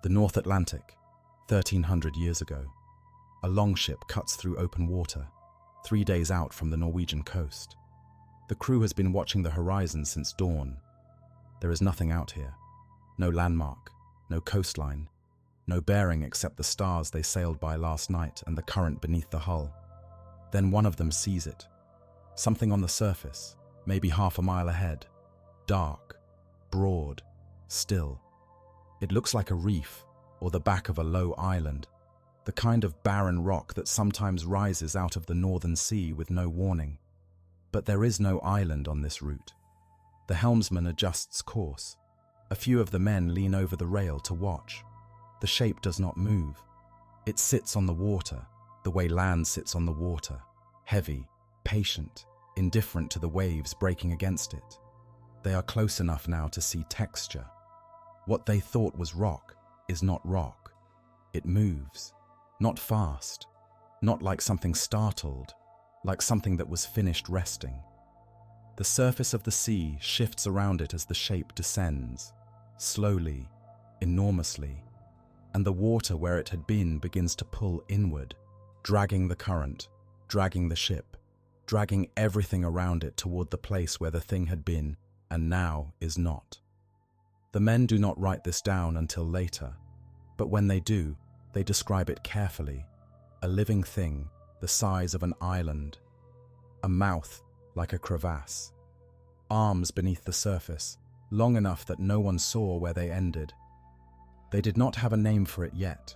The North Atlantic, 1300 years ago. A longship cuts through open water, 3 days out from the Norwegian coast. The crew has been watching the horizon since dawn. There is nothing out here. No landmark, no coastline, no bearing except the stars they sailed by last night and the current beneath the hull. Then one of them sees it. Something on the surface, maybe half a mile ahead. Dark, broad, still. It looks like a reef or the back of a low island, the kind of barren rock that sometimes rises out of the northern sea with no warning. But there is no island on this route. The helmsman adjusts course. A few of the men lean over the rail to watch. The shape does not move. It sits on the water, the way land sits on the water, heavy, patient, indifferent to the waves breaking against it. They are close enough now to see texture. What they thought was rock is not rock. It moves, not fast, not like something startled, like something that was finished resting. The surface of the sea shifts around it as the shape descends, slowly, enormously, and the water where it had been begins to pull inward, dragging the current, dragging the ship, dragging everything around it toward the place where the thing had been and now is not. The men do not write this down until later, but when they do, they describe it carefully, a living thing the size of an island, a mouth like a crevasse, arms beneath the surface, long enough that no one saw where they ended. They did not have a name for it yet.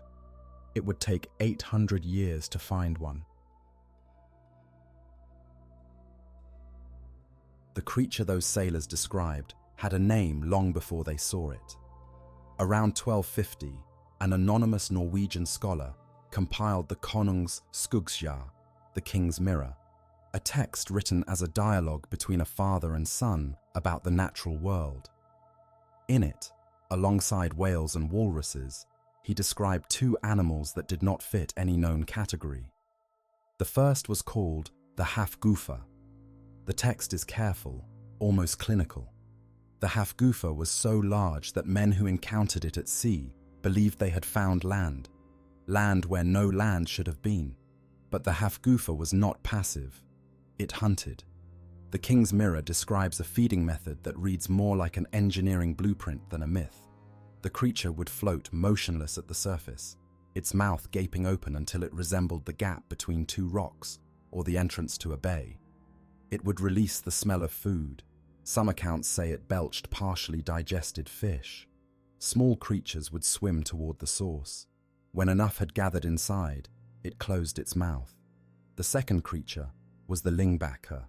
It would take 800 years to find one. The creature those sailors described had a name long before they saw it. Around 1250, an anonymous Norwegian scholar compiled the Konungs Skuggsjá, the King's Mirror, a text written as a dialogue between a father and son about the natural world. In it, alongside whales and walruses, he described two animals that did not fit any known category. The first was called the Hafgufa. The text is careful, almost clinical. The Hafgufa was so large that men who encountered it at sea believed they had found land where no land should have been. But the Hafgufa was not passive. It hunted. The King's Mirror describes a feeding method that reads more like an engineering blueprint than a myth. The creature would float motionless at the surface, its mouth gaping open until it resembled the gap between two rocks or the entrance to a bay. It would release the smell of food. Some accounts say it belched partially digested fish. Small creatures would swim toward the source. When enough had gathered inside, it closed its mouth. The second creature was the Lyngbakka,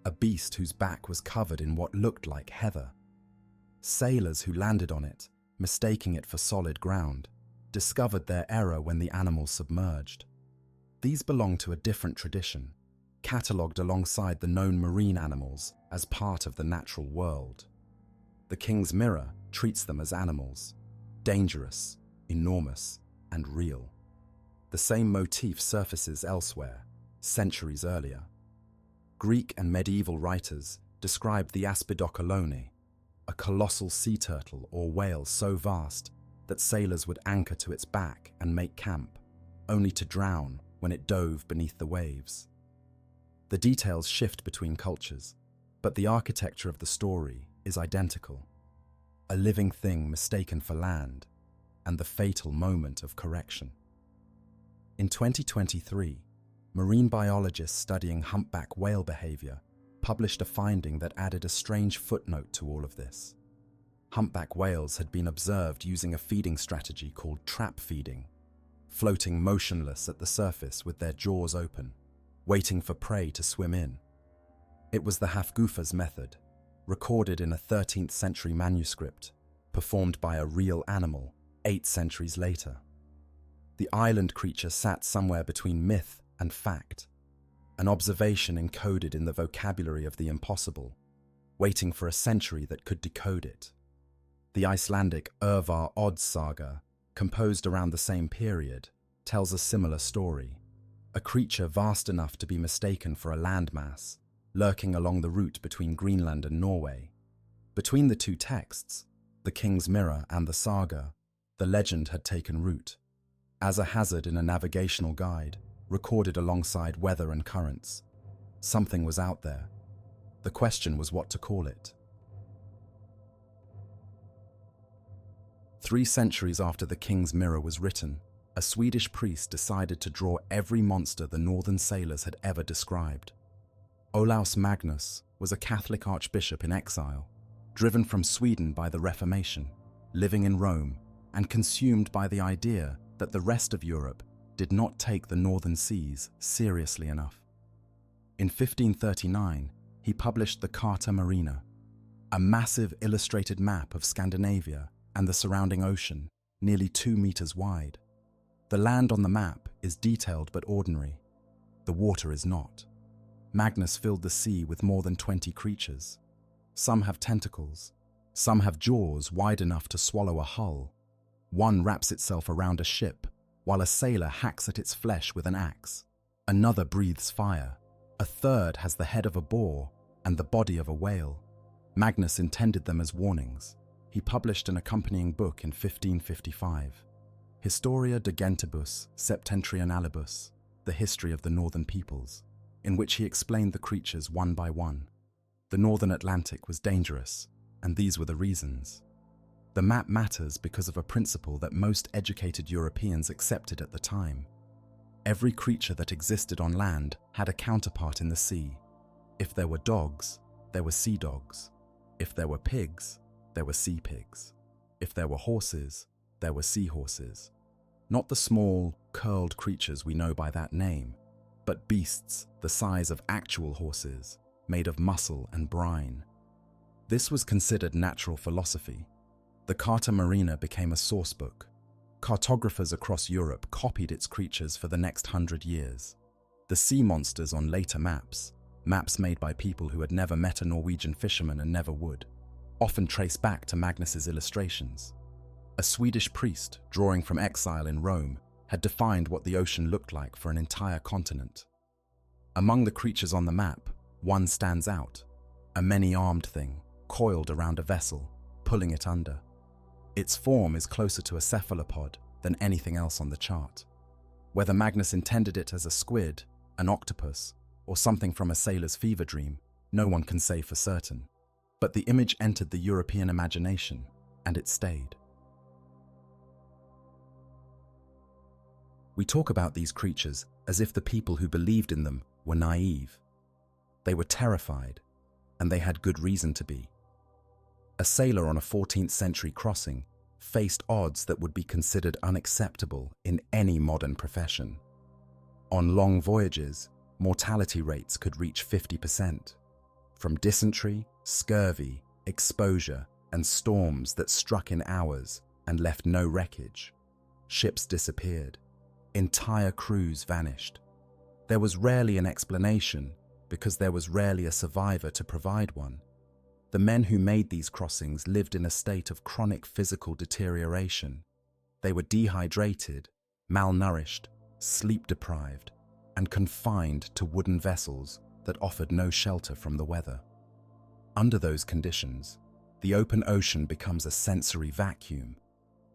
a beast whose back was covered in what looked like heather. Sailors who landed on it, mistaking it for solid ground, discovered their error when the animal submerged. These belong to a different tradition, catalogued alongside the known marine animals as part of the natural world. The King's Mirror treats them as animals, dangerous, enormous, and real. The same motif surfaces elsewhere, centuries earlier. Greek and medieval writers described the Aspidocolone, a colossal sea turtle or whale so vast that sailors would anchor to its back and make camp, only to drown when it dove beneath the waves. The details shift between cultures, but the architecture of the story is identical. A living thing mistaken for land, and the fatal moment of correction. In 2023, marine biologists studying humpback whale behavior published a finding that added a strange footnote to all of this. Humpback whales had been observed using a feeding strategy called trap feeding, floating motionless at the surface with their jaws open, waiting for prey to swim in. It was the Hafgufa's method, recorded in a 13th century manuscript, performed by a real animal 8 centuries later. The island creature sat somewhere between myth and fact, an observation encoded in the vocabulary of the impossible, waiting for a century that could decode it. The Icelandic Örvar Odds saga, composed around the same period, tells a similar story. A creature vast enough to be mistaken for a landmass, lurking along the route between Greenland and Norway. Between the two texts, the King's Mirror and the saga, The legend had taken root. As a hazard in a navigational guide, recorded alongside weather and currents, something was out there. The question was what to call it. 3 centuries after the King's Mirror was written, a Swedish priest decided to draw every monster the northern sailors had ever described. Olaus Magnus was a Catholic archbishop in exile, driven from Sweden by the Reformation, living in Rome, and consumed by the idea that the rest of Europe did not take the northern seas seriously enough. In 1539, he published the Carta Marina, a massive illustrated map of Scandinavia and the surrounding ocean, nearly 2 meters wide. The land on the map is detailed but ordinary. The water is not. Magnus filled the sea with more than 20 creatures. Some have tentacles. Some have jaws wide enough to swallow a hull. One wraps itself around a ship, while a sailor hacks at its flesh with an axe. Another breathes fire. A third has the head of a boar and the body of a whale. Magnus intended them as warnings. He published an accompanying book in 1555, Historia de Gentibus Septentrionalibus, the history of the northern peoples, in which he explained the creatures one by one. The northern Atlantic was dangerous, and these were the reasons. The map matters because of a principle that most educated Europeans accepted at the time. Every creature that existed on land had a counterpart in the sea. If there were dogs, there were sea dogs. If there were pigs, there were sea pigs. If there were horses, there were sea horses. Not the small, curled creatures we know by that name, but beasts the size of actual horses, made of muscle and brine. This was considered natural philosophy. The Carta Marina became a sourcebook. Cartographers across Europe copied its creatures for the next 100 years. The sea monsters on later maps made by people who had never met a Norwegian fisherman and never would, often trace back to Magnus's illustrations. A Swedish priest, drawing from exile in Rome, had defined what the ocean looked like for an entire continent. Among the creatures on the map, one stands out, a many-armed thing, coiled around a vessel, pulling it under. Its form is closer to a cephalopod than anything else on the chart. Whether Magnus intended it as a squid, an octopus, or something from a sailor's fever dream, no one can say for certain. But the image entered the European imagination, and it stayed. We talk about these creatures as if the people who believed in them were naive. They were terrified, and they had good reason to be. A sailor on a 14th century crossing faced odds that would be considered unacceptable in any modern profession. On long voyages, mortality rates could reach 50%, from dysentery, scurvy, exposure, and storms that struck in hours and left no wreckage. Ships disappeared. Entire crews vanished. There was rarely an explanation because there was rarely a survivor to provide one. The men who made these crossings lived in a state of chronic physical deterioration. They were dehydrated, malnourished, sleep-deprived, and confined to wooden vessels that offered no shelter from the weather. Under those conditions, the open ocean becomes a sensory vacuum,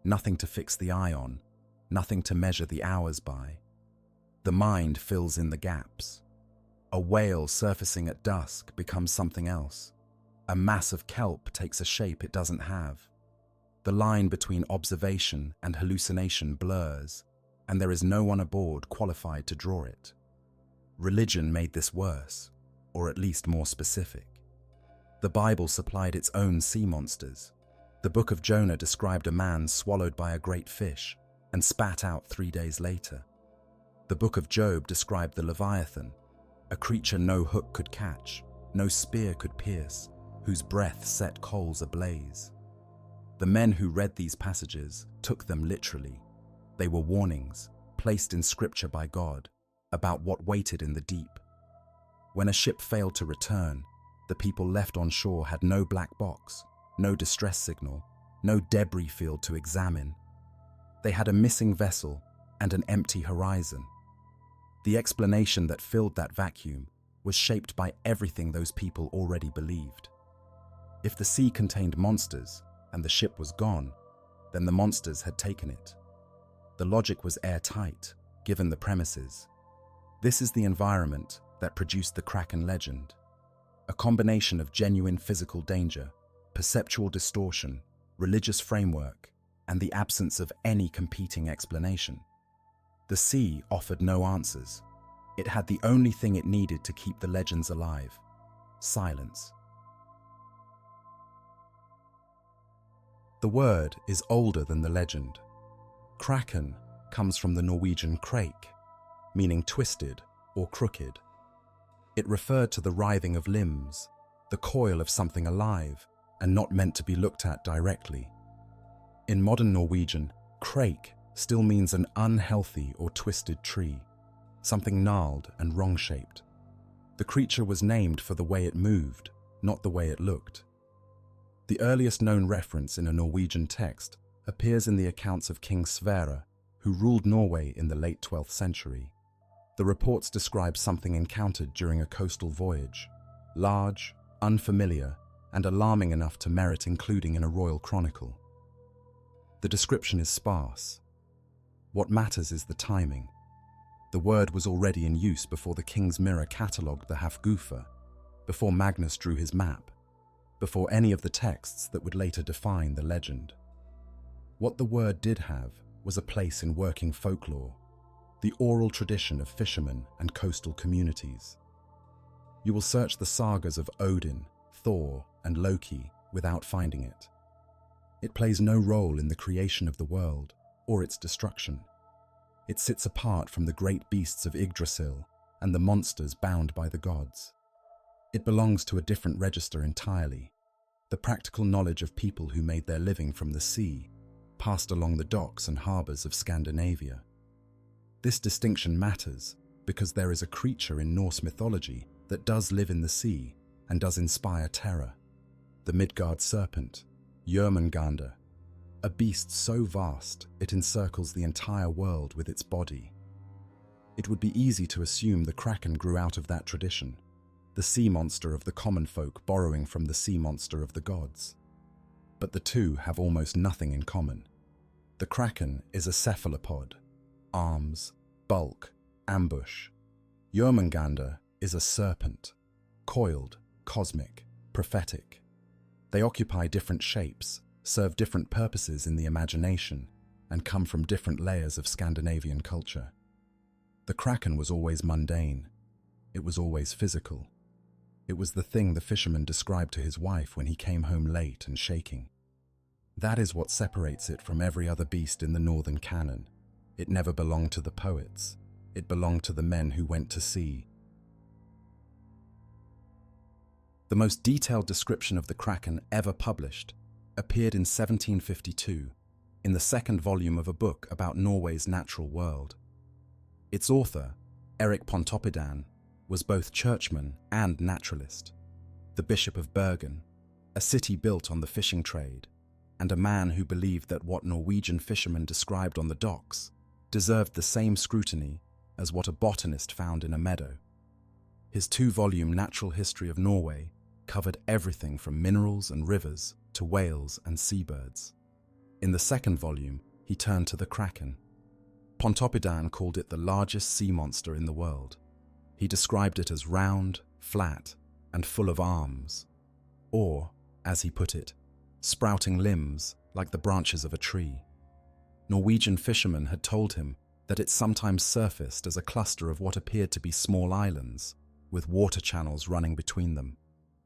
nothing to fix the eye on, nothing to measure the hours by. The mind fills in the gaps. A whale surfacing at dusk becomes something else. A mass of kelp takes a shape it doesn't have. The line between observation and hallucination blurs, and there is no one aboard qualified to draw it. Religion made this worse, or at least more specific. The Bible supplied its own sea monsters. The book of Jonah described a man swallowed by a great fish and spat out 3 days later. The book of Job described the Leviathan, a creature no hook could catch, no spear could pierce, whose breath set coals ablaze. The men who read these passages took them literally. They were warnings, placed in scripture by God, about what waited in the deep. When a ship failed to return, the people left on shore had no black box, no distress signal, no debris field to examine. They had a missing vessel and an empty horizon. The explanation that filled that vacuum was shaped by everything those people already believed. If the sea contained monsters and the ship was gone, then the monsters had taken it. The logic was airtight, given the premises. This is the environment that produced the Kraken legend. A combination of genuine physical danger, perceptual distortion, religious framework, and the absence of any competing explanation. The sea offered no answers. It had the only thing it needed to keep the legends alive: silence. The word is older than the legend. Kraken comes from the Norwegian krake, meaning twisted or crooked. It referred to the writhing of limbs, the coil of something alive and not meant to be looked at directly. In modern Norwegian, krake still means an unhealthy or twisted tree, something gnarled and wrong-shaped. The creature was named for the way it moved, not the way it looked. The earliest known reference in a Norwegian text appears in the accounts of King Sverre, who ruled Norway in the late 12th century. The reports describe something encountered during a coastal voyage, large, unfamiliar, and alarming enough to merit including in a royal chronicle. The description is sparse. What matters is the timing. The word was already in use before the King's Mirror catalogued the Hafgufa, before Magnus drew his map, before any of the texts that would later define the legend. What the word did have was a place in working folklore, the oral tradition of fishermen and coastal communities. You will search the sagas of Odin, Thor, and Loki without finding it. It plays no role in the creation of the world or its destruction. It sits apart from the great beasts of Yggdrasil and the monsters bound by the gods. It belongs to a different register entirely, the practical knowledge of people who made their living from the sea, passed along the docks and harbours of Scandinavia. This distinction matters because there is a creature in Norse mythology that does live in the sea and does inspire terror: the Midgard serpent, Jörmungandr, a beast so vast it encircles the entire world with its body. It would be easy to assume the Kraken grew out of that tradition, the sea monster of the common folk borrowing from the sea monster of the gods. But the two have almost nothing in common. The Kraken is a cephalopod, arms, bulk, ambush. Jörmungandr is a serpent, coiled, cosmic, prophetic. They occupy different shapes, serve different purposes in the imagination, and come from different layers of Scandinavian culture. The Kraken was always mundane. It was always physical. It was the thing the fisherman described to his wife when he came home late and shaking. That is what separates it from every other beast in the northern canon. It never belonged to the poets. It belonged to the men who went to sea. The most detailed description of the Kraken ever published appeared in 1752 in the second volume of a book about Norway's natural world. Its author, Erik Pontoppidan, was both churchman and naturalist, the Bishop of Bergen, a city built on the fishing trade, and a man who believed that what Norwegian fishermen described on the docks deserved the same scrutiny as what a botanist found in a meadow. His two-volume Natural History of Norway covered everything from minerals and rivers to whales and seabirds. In the second volume, he turned to the Kraken. Pontoppidan called it the largest sea monster in the world. He described it as round, flat, and full of arms, or, as he put it, sprouting limbs like the branches of a tree. Norwegian fishermen had told him that it sometimes surfaced as a cluster of what appeared to be small islands, with water channels running between them.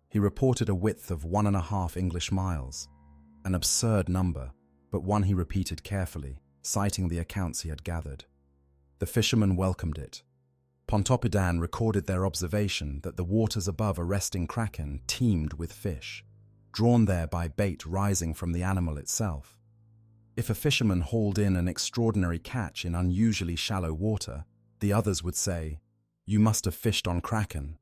He reported a width of 1.5 English miles, an absurd number, but one he repeated carefully, citing the accounts he had gathered. The fishermen welcomed it. Pontoppidan recorded their observation that the waters above a resting Kraken teemed with fish, drawn there by bait rising from the animal itself. If a fisherman hauled in an extraordinary catch in unusually shallow water, the others would say, "You must have fished on Kraken."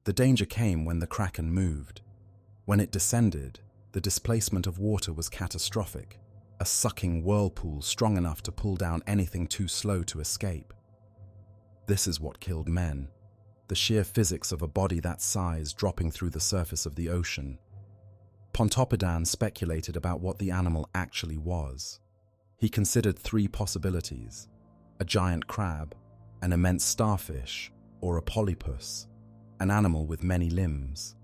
The danger came when the Kraken moved. When it descended, the displacement of water was catastrophic, a sucking whirlpool strong enough to pull down anything too slow to escape. This is what killed men, the sheer physics of a body that size dropping through the surface of the ocean. Pontoppidan speculated about what the animal actually was. He considered three possibilities: a giant crab, an immense starfish, or a polypus, an animal with many limbs.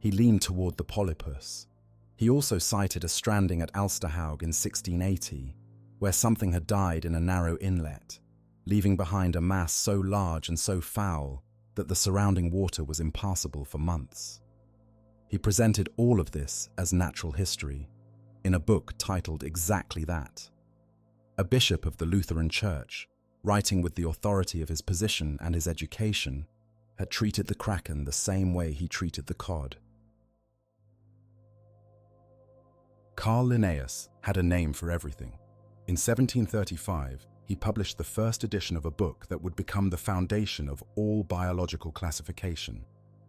He leaned toward the polypus. He also cited a stranding at Alsterhaug in 1680, where something had died in a narrow inlet, leaving behind a mass so large and so foul that the surrounding water was impassable for months. He presented all of this as natural history, in a book titled exactly that. A bishop of the Lutheran Church, writing with the authority of his position and his education, had treated the Kraken the same way he treated the cod. Carl Linnaeus had a name for everything. In 1735, he published the first edition of a book that would become the foundation of all biological classification,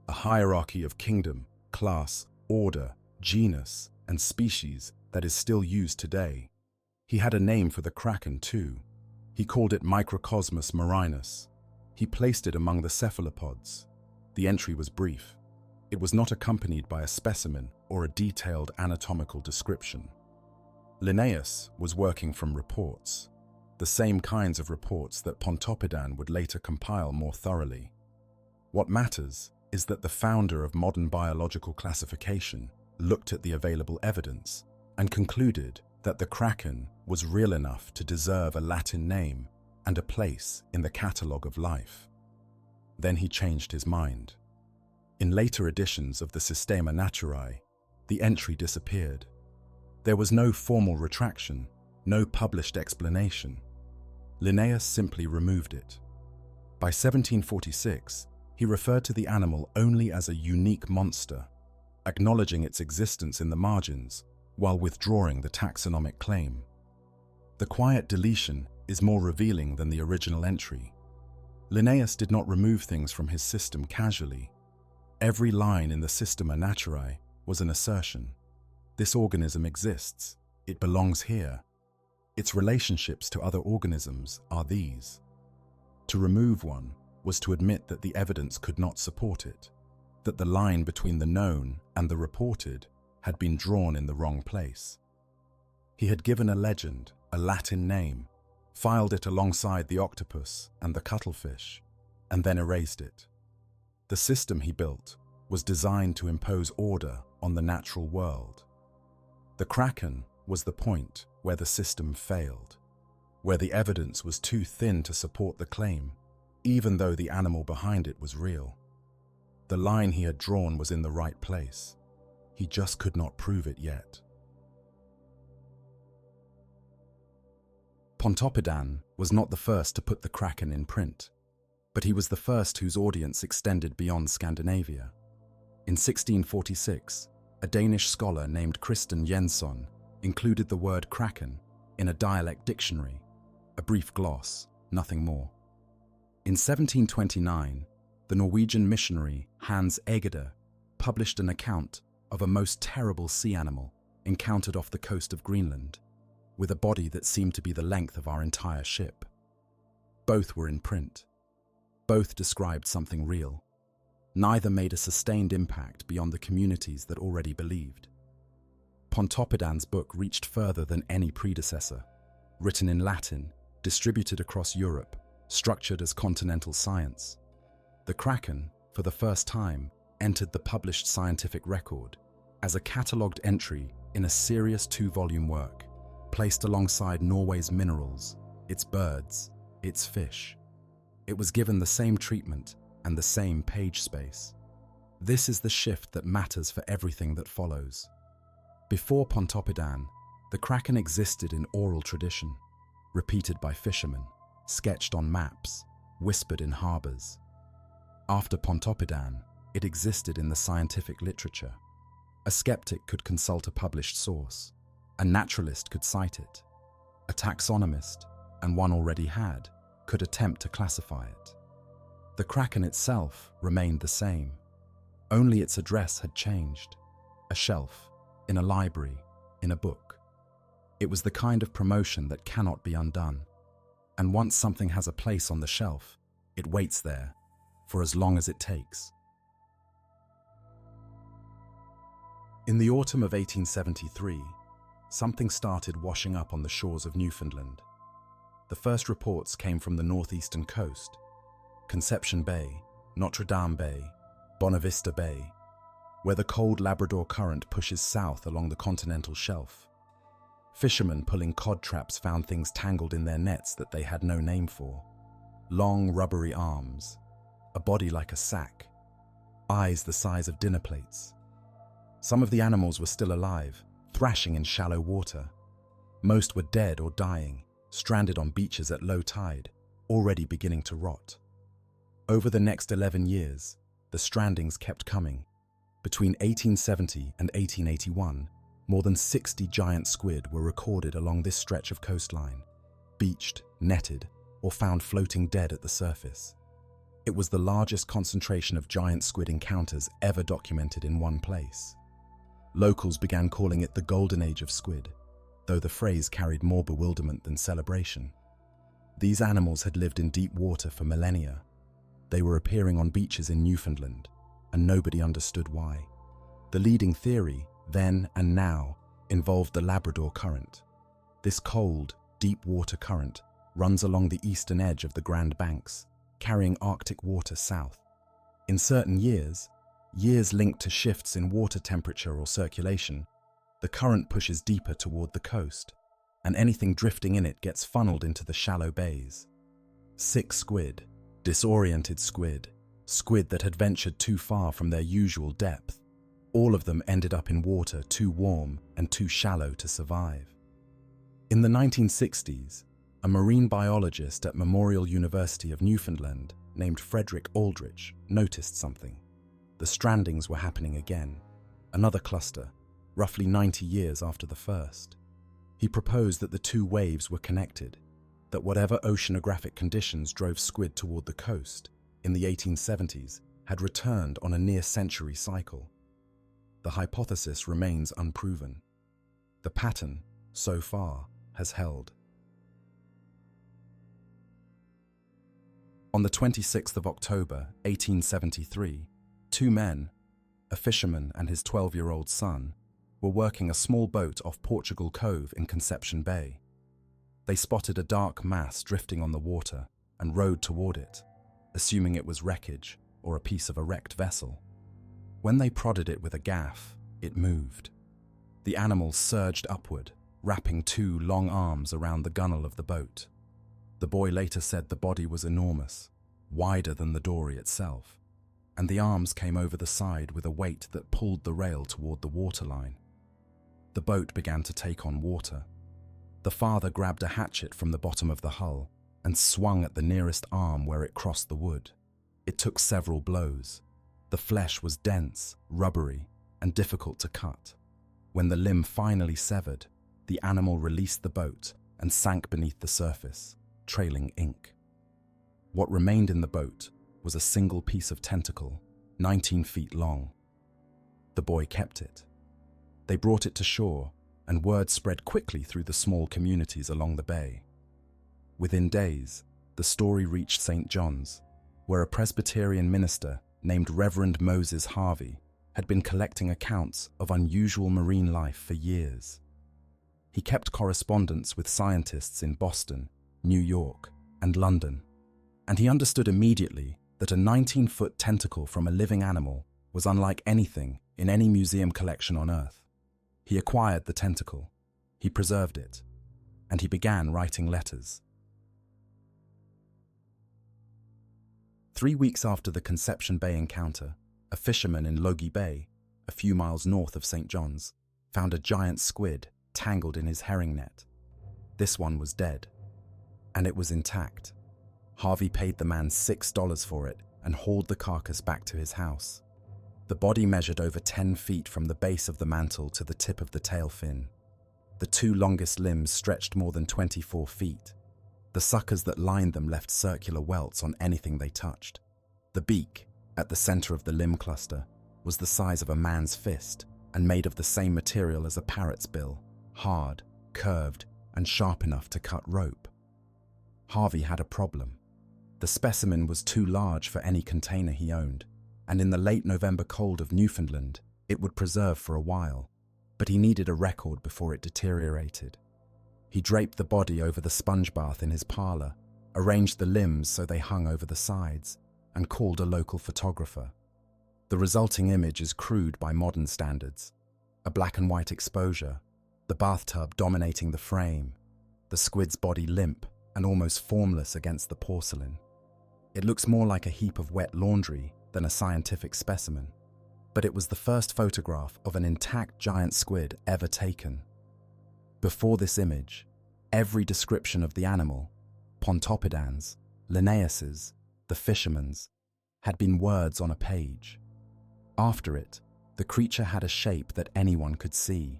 a hierarchy of kingdom, class, order, genus, and species that is still used today. He had a name for the Kraken too. He called it Microcosmus marinus. He placed it among the cephalopods. The entry was brief. It was not accompanied by a specimen or a detailed anatomical description. Linnaeus was working from reports, the same kinds of reports that Pontoppidan would later compile more thoroughly. What matters is that the founder of modern biological classification looked at the available evidence and concluded that the Kraken was real enough to deserve a Latin name and a place in the catalogue of life. Then he changed his mind. In later editions of the Systema Naturae, the entry disappeared. There was no formal retraction, no published explanation. Linnaeus simply removed it. By 1746, he referred to the animal only as a unique monster, acknowledging its existence in the margins while withdrawing the taxonomic claim. The quiet deletion is more revealing than the original entry. Linnaeus did not remove things from his system casually. Every line in the Systema Naturae was an assertion. This organism exists. It belongs here. Its relationships to other organisms are these. To remove one was to admit that the evidence could not support it, that the line between the known and the reported had been drawn in the wrong place. He had given a legend, a Latin name, filed it alongside the octopus and the cuttlefish, and then erased it. The system he built was designed to impose order on the natural world. The Kraken was the point where the system failed, where the evidence was too thin to support the claim, even though the animal behind it was real. The line he had drawn was in the right place. He just could not prove it yet. Pontoppidan was not the first to put the Kraken in print, but he was the first whose audience extended beyond Scandinavia. In 1646, a Danish scholar named Christian Jensson included the word Kraken in a dialect dictionary, a brief gloss, nothing more. In 1729, the Norwegian missionary Hans Egede published an account of a most terrible sea animal encountered off the coast of Greenland, with a body that seemed to be the length of our entire ship. Both were in print. Both described something real. Neither made a sustained impact beyond the communities that already believed. Pontoppidan's book reached further than any predecessor. Written in Latin, distributed across Europe, structured as continental science. The Kraken, for the first time, entered the published scientific record as a catalogued entry in a serious 2-volume work, placed alongside Norway's minerals, its birds, its fish. It was given the same treatment and the same page space. This is the shift that matters for everything that follows. Before Pontoppidan, the Kraken existed in oral tradition, repeated by fishermen, sketched on maps, whispered in harbours. After Pontoppidan, it existed in the scientific literature. A skeptic could consult a published source. A naturalist could cite it. A taxonomist, and one already had, could attempt to classify it. The Kraken itself remained the same. Only its address had changed. A shelf, in a library, in a book. It was the kind of promotion that cannot be undone. And once something has a place on the shelf, it waits there for as long as it takes. In the autumn of 1873, something started washing up on the shores of Newfoundland. The first reports came from the northeastern coast, Conception Bay, Notre Dame Bay, Bonavista Bay, where the cold Labrador Current pushes south along the continental shelf. Fishermen pulling cod traps found things tangled in their nets that they had no name for. Long, rubbery arms, a body like a sack, eyes the size of dinner plates. Some of the animals were still alive, thrashing in shallow water. Most were dead or dying, stranded on beaches at low tide, already beginning to rot. Over the next 11 years, the strandings kept coming. Between 1870 and 1881, more than 60 giant squid were recorded along this stretch of coastline, beached, netted, or found floating dead at the surface. It was the largest concentration of giant squid encounters ever documented in one place. Locals began calling it the Golden Age of Squid, though the phrase carried more bewilderment than celebration. These animals had lived in deep water for millennia. They were appearing on beaches in Newfoundland, and nobody understood why. The leading theory, then and now, involved the Labrador Current. This cold, deep water current runs along the eastern edge of the Grand Banks, carrying Arctic water south. In certain years linked to shifts in water temperature or circulation, the current pushes deeper toward the coast, and anything drifting in it gets funneled into the shallow bays. Sick squid, disoriented squid, squid that had ventured too far from their usual depth, all of them ended up in water too warm and too shallow to survive. In the 1960s, a marine biologist at Memorial University of Newfoundland named Frederick Aldrich noticed something. The strandings were happening again, another cluster, roughly 90 years after the first. He proposed that the two waves were connected, that whatever oceanographic conditions drove squid toward the coast in the 1870s had returned on a near-century cycle. The hypothesis remains unproven. The pattern, so far, has held. On the 26th of October, 1873, two men, a fisherman and his 12-year-old son, were working a small boat off Portugal Cove in Conception Bay. They spotted a dark mass drifting on the water and rowed toward it, assuming it was wreckage or a piece of a wrecked vessel. When they prodded it with a gaff, it moved. The animal surged upward, wrapping two long arms around the gunwale of the boat. The boy later said the body was enormous, wider than the dory itself, and the arms came over the side with a weight that pulled the rail toward the waterline. The boat began to take on water. The father grabbed a hatchet from the bottom of the hull and swung at the nearest arm where it crossed the wood. It took several blows. The flesh was dense, rubbery, and difficult to cut. When the limb finally severed, the animal released the boat and sank beneath the surface, trailing ink. What remained in the boat was a single piece of tentacle, 19 feet long. The boy kept it. They brought it to shore, and word spread quickly through the small communities along the bay. Within days, the story reached St. John's, where a Presbyterian minister named Reverend Moses Harvey had been collecting accounts of unusual marine life for years. He kept correspondence with scientists in Boston, New York, and London, and he understood immediately that a 19-foot tentacle from a living animal was unlike anything in any museum collection on Earth. He acquired the tentacle, he preserved it, and he began writing letters. 3 weeks after the Conception Bay encounter, a fisherman in Logie Bay, a few miles north of St. John's, found a giant squid tangled in his herring net. This one was dead, and it was intact. Harvey paid the man $6 for it and hauled the carcass back to his house. The body measured over 10 feet from the base of the mantle to the tip of the tail fin. The two longest limbs stretched more than 24 feet. The suckers that lined them left circular welts on anything they touched. The beak, at the center of the limb cluster, was the size of a man's fist and made of the same material as a parrot's bill, hard, curved, and sharp enough to cut rope. Harvey had a problem. The specimen was too large for any container he owned, and in the late November cold of Newfoundland, It would preserve for a while, but he needed a record before it deteriorated. He draped the body over the sponge bath in his parlor, arranged the limbs so they hung over the sides, and called a local photographer. The resulting image is crude by modern standards. A black and white exposure, the bathtub dominating the frame, the squid's body limp and almost formless against the porcelain. It looks more like a heap of wet laundry than a scientific specimen, but it was the first photograph of an intact giant squid ever taken. Before this image, every description of the animal, Pontopidans, Linnaeus's, the fisherman's, had been words on a page. After it, the creature had a shape that anyone could see.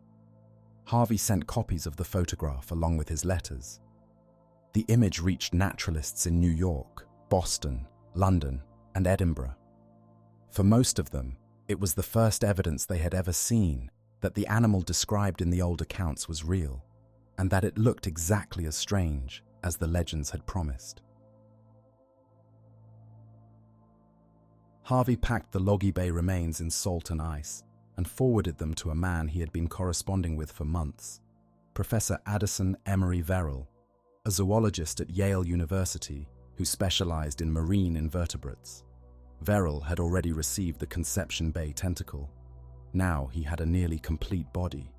Harvey sent copies of the photograph along with his letters. The image reached naturalists in New York, Boston, London, and Edinburgh. For most of them, it was the first evidence they had ever seen that the animal described in the old accounts was real, and that it looked exactly as strange as the legends had promised. Harvey packed the Loggy Bay remains in salt and ice and forwarded them to a man he had been corresponding with for months, Professor Addison Emery Verrill, a zoologist at Yale University who specialized in marine invertebrates. Verrill had already received the Conception Bay tentacle. Now he had a nearly complete body.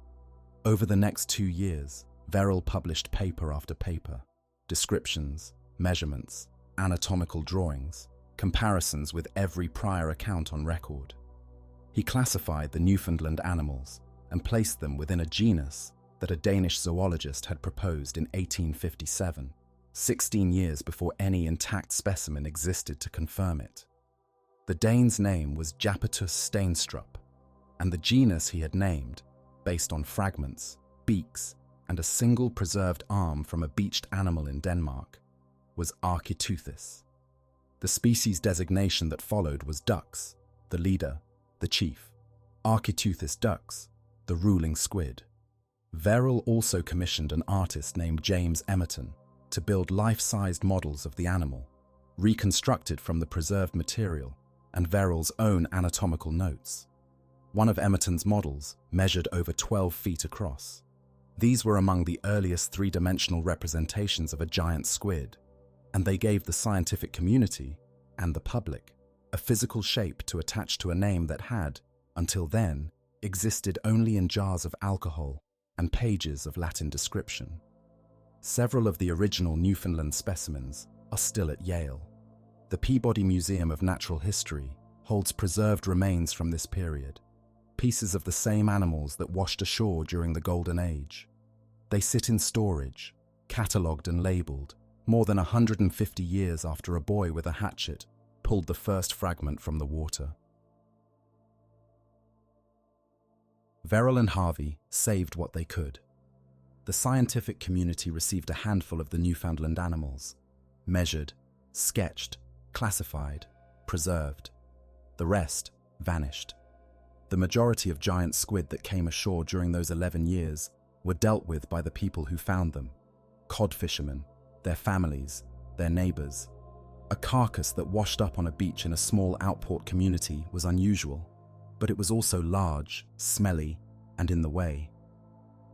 Over the next 2 years, Verrill published paper after paper, descriptions, measurements, anatomical drawings, comparisons with every prior account on record. He classified the Newfoundland animals and placed them within a genus that a Danish zoologist had proposed in 1857, 16 years before any intact specimen existed to confirm it. The Dane's name was Japetus steinstrup, and the genus he had named, based on fragments, beaks, and a single preserved arm from a beached animal in Denmark, was Architeuthis. The species designation that followed was Dux, the leader, the chief. Architeuthis dux, the ruling squid. Verrill also commissioned an artist named James Emerton to build life-sized models of the animal, reconstructed from the preserved material and Verrill's own anatomical notes. One of Emerton's models measured over 12 feet across. These were among the earliest three-dimensional representations of a giant squid, and they gave the scientific community and the public a physical shape to attach to a name that had, until then, existed only in jars of alcohol and pages of Latin description. Several of the original Newfoundland specimens are still at Yale. The Peabody Museum of Natural History holds preserved remains from this period, pieces of the same animals that washed ashore during the Golden Age. They sit in storage, catalogued and labeled, more than 150 years after a boy with a hatchet pulled the first fragment from the water. Verrill and Harvey saved what they could. The scientific community received a handful of the Newfoundland animals, measured, sketched, classified, preserved. The rest vanished. The majority of giant squid that came ashore during those 11 years were dealt with by the people who found them, cod fishermen, their families, their neighbors. A carcass that washed up on a beach in a small outport community was unusual, but it was also large, smelly, and in the way.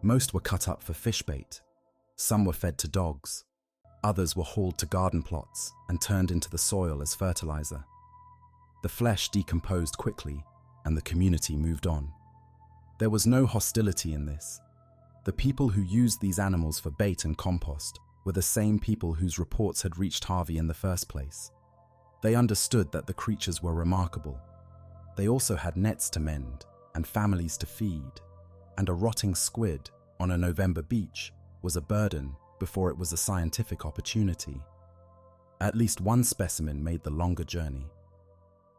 Most were cut up for fish bait. Some were fed to dogs. Others were hauled to garden plots and turned into the soil as fertilizer. The flesh decomposed quickly, and the community moved on. There was no hostility in this. The people who used these animals for bait and compost were the same people whose reports had reached Harvey in the first place. They understood that the creatures were remarkable. They also had nets to mend and families to feed, and a rotting squid on a November beach was a burden before it was a scientific opportunity. At least one specimen made the longer journey.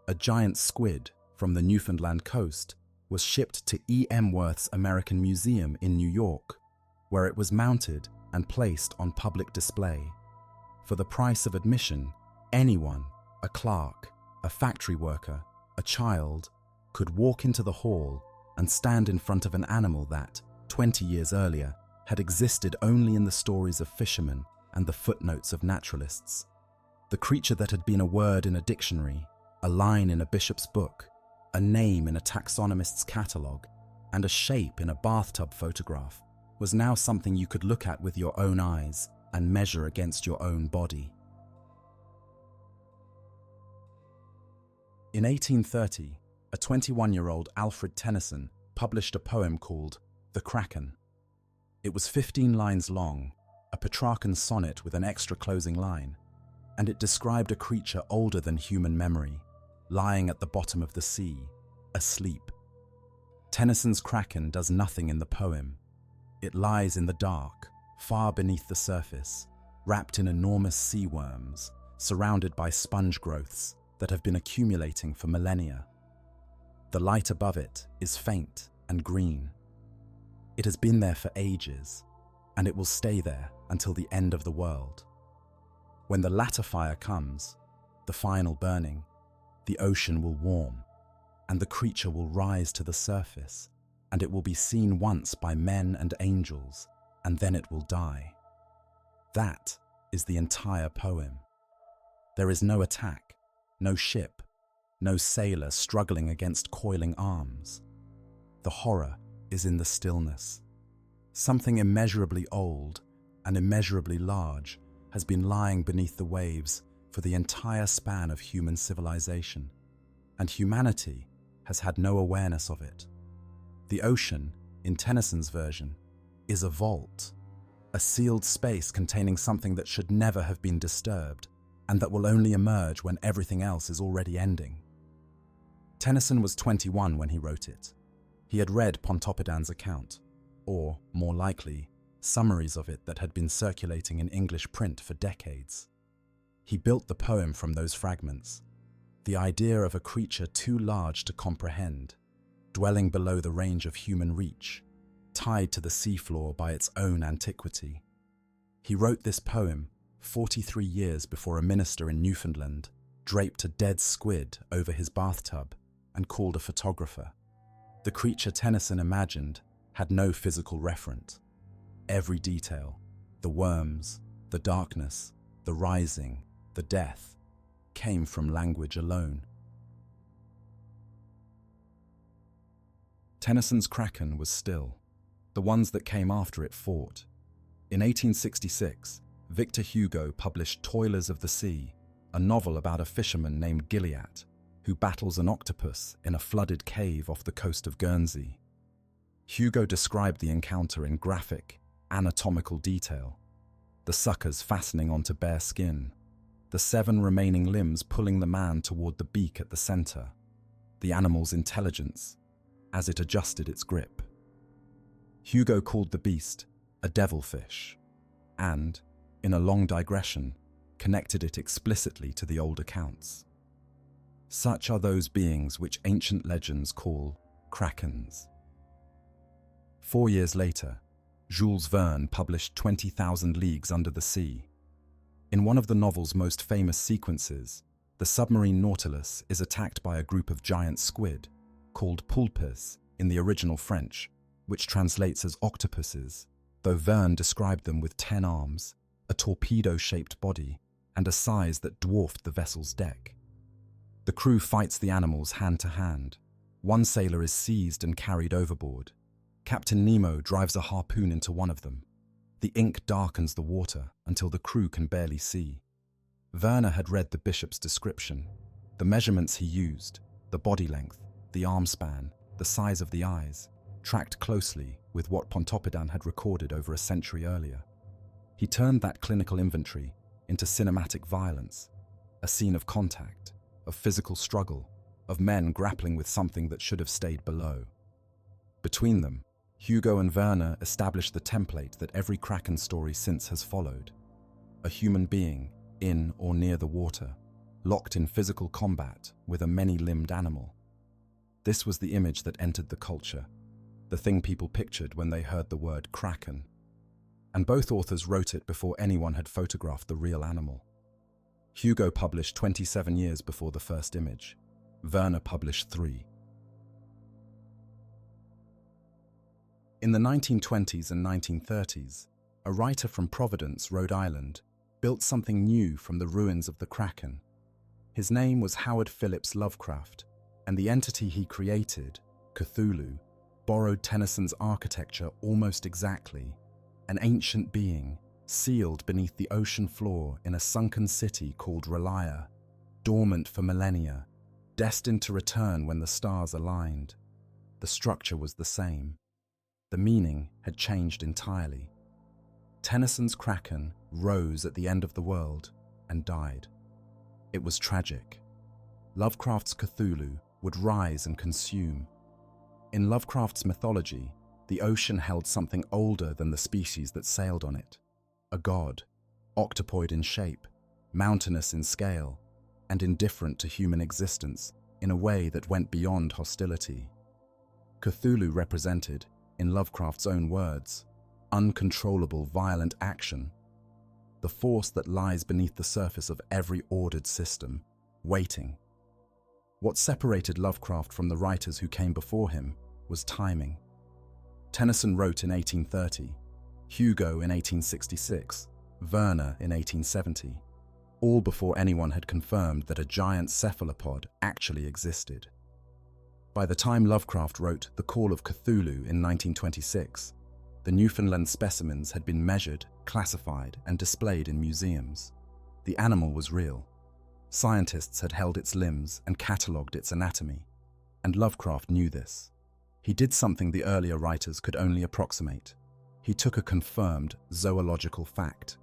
A giant squid from the Newfoundland coast was shipped to E.M. Worth's American Museum in New York, where it was mounted and placed on public display. For the price of admission, anyone, a clerk, a factory worker, a child, could walk into the hall and stand in front of an animal that, 20 years earlier, had existed only in the stories of fishermen and the footnotes of naturalists. The creature that had been a word in a dictionary, a line in a bishop's book, A name in a taxonomist's catalogue and a shape in a bathtub photograph was now something you could look at with your own eyes and measure against your own body. In 1830, a 21-year-old Alfred Tennyson published a poem called The Kraken. It was 15 lines long, a Petrarchan sonnet with an extra closing line, and it described a creature older than human memory, lying at the bottom of the sea, asleep. Tennyson's Kraken does nothing in the poem. It lies in the dark, far beneath the surface, wrapped in enormous sea worms, surrounded by sponge growths that have been accumulating for millennia. The light above it is faint and green. It has been there for ages, and it will stay there until the end of the world. When the latter fire comes, the final burning, the ocean will warm, and the creature will rise to the surface, and it will be seen once by men and angels, and then it will die. That is the entire poem. There is no attack, no ship, no sailor struggling against coiling arms. The horror is in the stillness. Something immeasurably old and immeasurably large has been lying beneath the waves for the entire span of human civilization, and humanity has had no awareness of it. The ocean, in Tennyson's version, is a vault, a sealed space containing something that should never have been disturbed, and that will only emerge when everything else is already ending. Tennyson was 21 when he wrote it. He had read Pontoppidan's account, or, more likely, summaries of it that had been circulating in English print for decades. He built the poem from those fragments, the idea of a creature too large to comprehend, dwelling below the range of human reach, tied to the seafloor by its own antiquity. He wrote this poem 43 years before a minister in Newfoundland draped a dead squid over his bathtub and called a photographer. The creature Tennyson imagined had no physical referent. Every detail, the worms, the darkness, the rising, the death, came from language alone. Tennyson's Kraken was still. The ones that came after it fought. In 1866, Victor Hugo published Toilers of the Sea, a novel about a fisherman named Gilliatt, who battles an octopus in a flooded cave off the coast of Guernsey. Hugo described the encounter in graphic, anatomical detail, the suckers fastening onto bare skin, the 7 remaining limbs pulling the man toward the beak at the center, the animal's intelligence as it adjusted its grip. Hugo called the beast a devilfish and, in a long digression, connected it explicitly to the old accounts. Such are those beings which ancient legends call Krakens. 4 years later, Jules Verne published 20,000 Leagues Under the Sea. In one of the novel's most famous sequences, the submarine Nautilus is attacked by a group of giant squid, called poulpes in the original French, which translates as octopuses, though Verne described them with 10 arms, a torpedo-shaped body, and a size that dwarfed the vessel's deck. The crew fights the animals hand to hand. One sailor is seized and carried overboard. Captain Nemo drives a harpoon into one of them. The ink darkens the water until the crew can barely see. Werner had read the bishop's description. The measurements he used, the body length, the arm span, the size of the eyes, tracked closely with what Pontoppidan had recorded over a century earlier. He turned that clinical inventory into cinematic violence, a scene of contact, of physical struggle, of men grappling with something that should have stayed below. Between them, Hugo and Werner established the template that every Kraken story since has followed. A human being, in or near the water, locked in physical combat with a many-limbed animal. This was the image that entered the culture, the thing people pictured when they heard the word Kraken. And both authors wrote it before anyone had photographed the real animal. Hugo published 27 years before the first image. Werner published 3. In the 1920s and 1930s, a writer from Providence, Rhode Island, built something new from the ruins of the Kraken. His name was Howard Phillips Lovecraft, and the entity he created, Cthulhu, borrowed Tennyson's architecture almost exactly, an ancient being sealed beneath the ocean floor in a sunken city called Relia, dormant for millennia, destined to return when the stars aligned. The structure was the same. The meaning had changed entirely. Tennyson's Kraken rose at the end of the world and died. It was tragic. Lovecraft's Cthulhu would rise and consume. In Lovecraft's mythology, the ocean held something older than the species that sailed on it. A god, octopoid in shape, mountainous in scale, and indifferent to human existence in a way that went beyond hostility. Cthulhu represented, in Lovecraft's own words, uncontrollable violent action, the force that lies beneath the surface of every ordered system, waiting. What separated Lovecraft from the writers who came before him was timing. Tennyson wrote in 1830, Hugo in 1866, Werner in 1870, all before anyone had confirmed that a giant cephalopod actually existed. By the time Lovecraft wrote The Call of Cthulhu in 1926, the Newfoundland specimens had been measured, classified, and displayed in museums. The animal was real. Scientists had held its limbs and catalogued its anatomy, and Lovecraft knew this. He did something the earlier writers could only approximate. He took a confirmed zoological fact,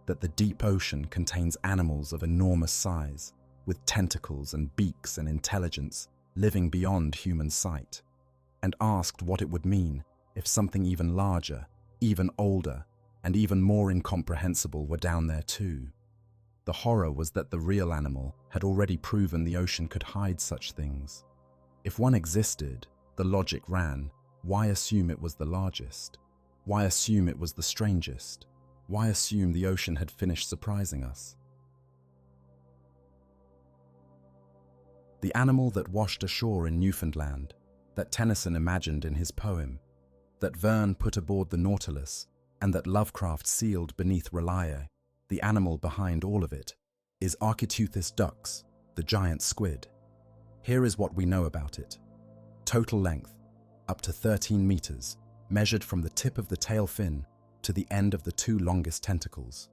that the deep ocean contains animals of enormous size, with tentacles and beaks and intelligence living beyond human sight, and asked what it would mean if something even larger, even older, and even more incomprehensible were down there too. The horror was that the real animal had already proven the ocean could hide such things. If one existed, the logic ran, why assume it was the largest? Why assume it was the strangest? Why assume the ocean had finished surprising us? The animal that washed ashore in Newfoundland, that Tennyson imagined in his poem, that Verne put aboard the Nautilus, and that Lovecraft sealed beneath Relia, the animal behind all of it, is Architeuthis dux, the giant squid. Here is what we know about it. Total length, up to 13 meters, measured from the tip of the tail fin to the end of the two longest tentacles.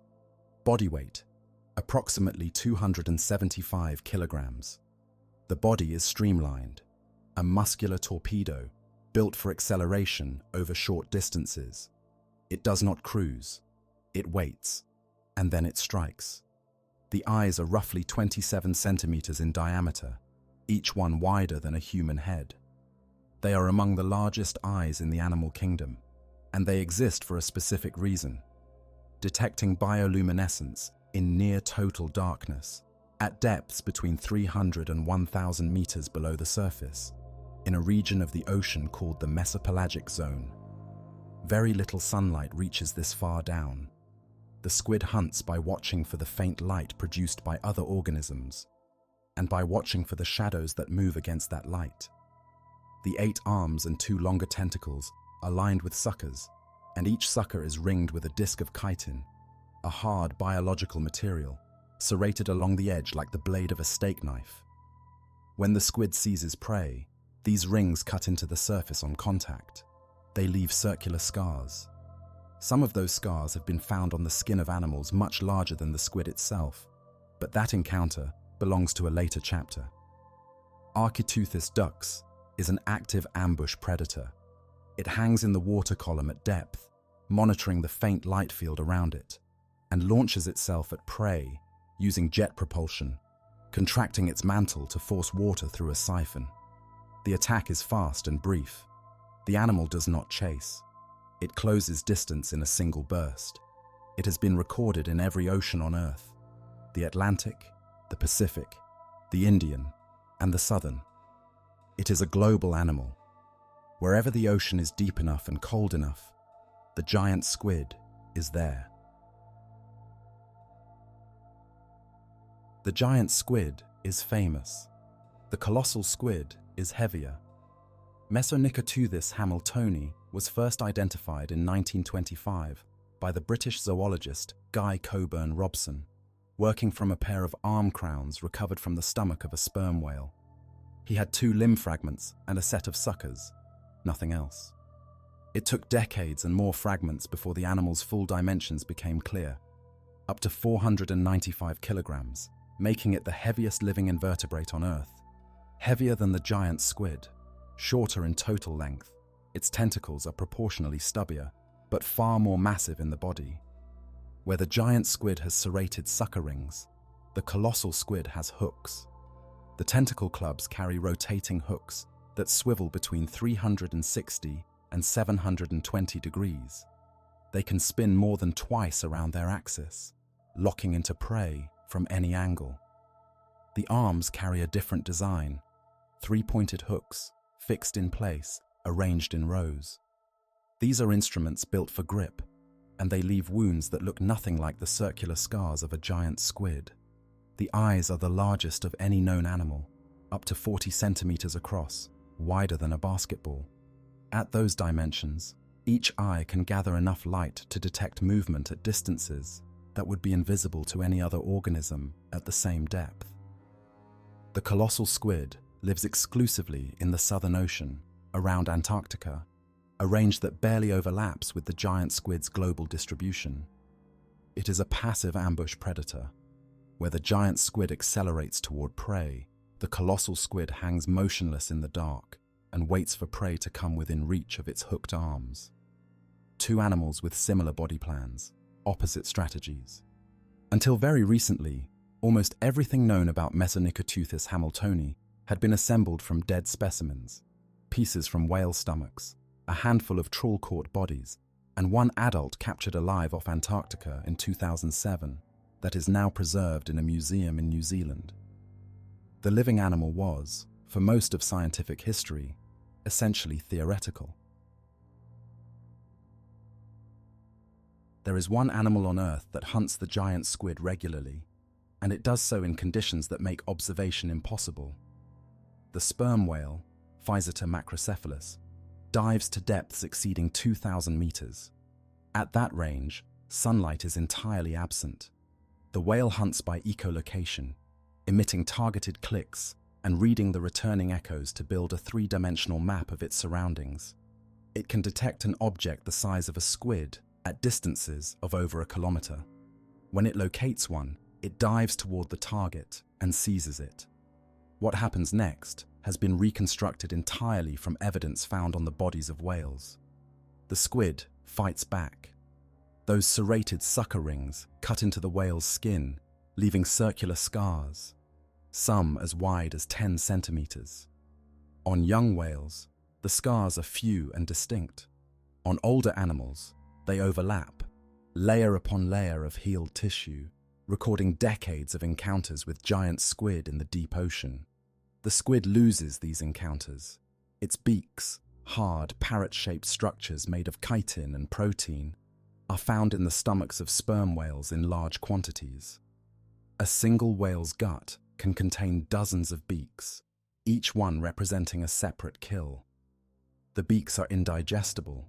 Body weight, approximately 275 kilograms. The body is streamlined, a muscular torpedo built for acceleration over short distances. It does not cruise, it waits, and then it strikes. The eyes are roughly 27 centimeters in diameter, each one wider than a human head. They are among the largest eyes in the animal kingdom, and they exist for a specific reason: detecting bioluminescence in near total darkness, at depths between 300 and 1,000 meters below the surface, in a region of the ocean called the mesopelagic zone. Very little sunlight reaches this far down. The squid hunts by watching for the faint light produced by other organisms, and by watching for the shadows that move against that light. The 8 arms and 2 longer tentacles are lined with suckers, and each sucker is ringed with a disc of chitin, a hard biological material, serrated along the edge like the blade of a steak knife. When the squid seizes prey, these rings cut into the surface on contact. They leave circular scars. Some of those scars have been found on the skin of animals much larger than the squid itself, but that encounter belongs to a later chapter. Architeuthis dux is an active ambush predator. It hangs in the water column at depth, monitoring the faint light field around it, and launches itself at prey using jet propulsion, contracting its mantle to force water through a siphon. The attack is fast and brief. The animal does not chase. It closes distance in a single burst. It has been recorded in every ocean on Earth: the Atlantic, the Pacific, the Indian, and the Southern. It is a global animal. Wherever the ocean is deep enough and cold enough, the giant squid is there. The giant squid is famous. The colossal squid is heavier. Mesonicoteuthis hamiltoni was first identified in 1925 by the British zoologist Guy Coburn Robson, working from a pair of arm crowns recovered from the stomach of a sperm whale. He had 2 limb fragments and a set of suckers, nothing else. It took decades and more fragments before the animal's full dimensions became clear, up to 495 kilograms, making it the heaviest living invertebrate on Earth. Heavier than the giant squid, shorter in total length, its tentacles are proportionally stubbier, but far more massive in the body. Where the giant squid has serrated sucker rings, the colossal squid has hooks. The tentacle clubs carry rotating hooks that swivel between 360 and 720 degrees. They can spin more than twice around their axis, locking into prey from any angle. The arms carry a different design, 3-pointed hooks, fixed in place, arranged in rows. These are instruments built for grip, and they leave wounds that look nothing like the circular scars of a giant squid. The eyes are the largest of any known animal, up to 40 centimeters across, wider than a basketball. At those dimensions, each eye can gather enough light to detect movement at distances that would be invisible to any other organism at the same depth. The colossal squid lives exclusively in the Southern Ocean, around Antarctica, a range that barely overlaps with the giant squid's global distribution. It is a passive ambush predator. Where the giant squid accelerates toward prey, the colossal squid hangs motionless in the dark and waits for prey to come within reach of its hooked arms. 2 animals with similar body plans, opposite strategies. Until very recently, almost everything known about Mesonicoteuthis hamiltoni had been assembled from dead specimens, pieces from whale stomachs, a handful of trawl-caught bodies, and 1 adult captured alive off Antarctica in 2007 that is now preserved in a museum in New Zealand. The living animal was, for most of scientific history, essentially theoretical. There is 1 animal on Earth that hunts the giant squid regularly, and it does so in conditions that make observation impossible. The sperm whale, Physeter macrocephalus, dives to depths exceeding 2,000 meters. At that range, sunlight is entirely absent. The whale hunts by echolocation, emitting targeted clicks and reading the returning echoes to build a 3-dimensional map of its surroundings. It can detect an object the size of a squid at distances of over a kilometer. When it locates one, it dives toward the target and seizes it. What happens next has been reconstructed entirely from evidence found on the bodies of whales. The squid fights back. Those serrated sucker rings cut into the whale's skin, leaving circular scars, some as wide as 10 centimeters. On young whales, the scars are few and distinct. On older animals, they overlap, layer upon layer of healed tissue, recording decades of encounters with giant squid in the deep ocean. The squid loses these encounters. Its beaks, hard, parrot-shaped structures made of chitin and protein, are found in the stomachs of sperm whales in large quantities. A single whale's gut can contain dozens of beaks, each one representing a separate kill. The beaks are indigestible.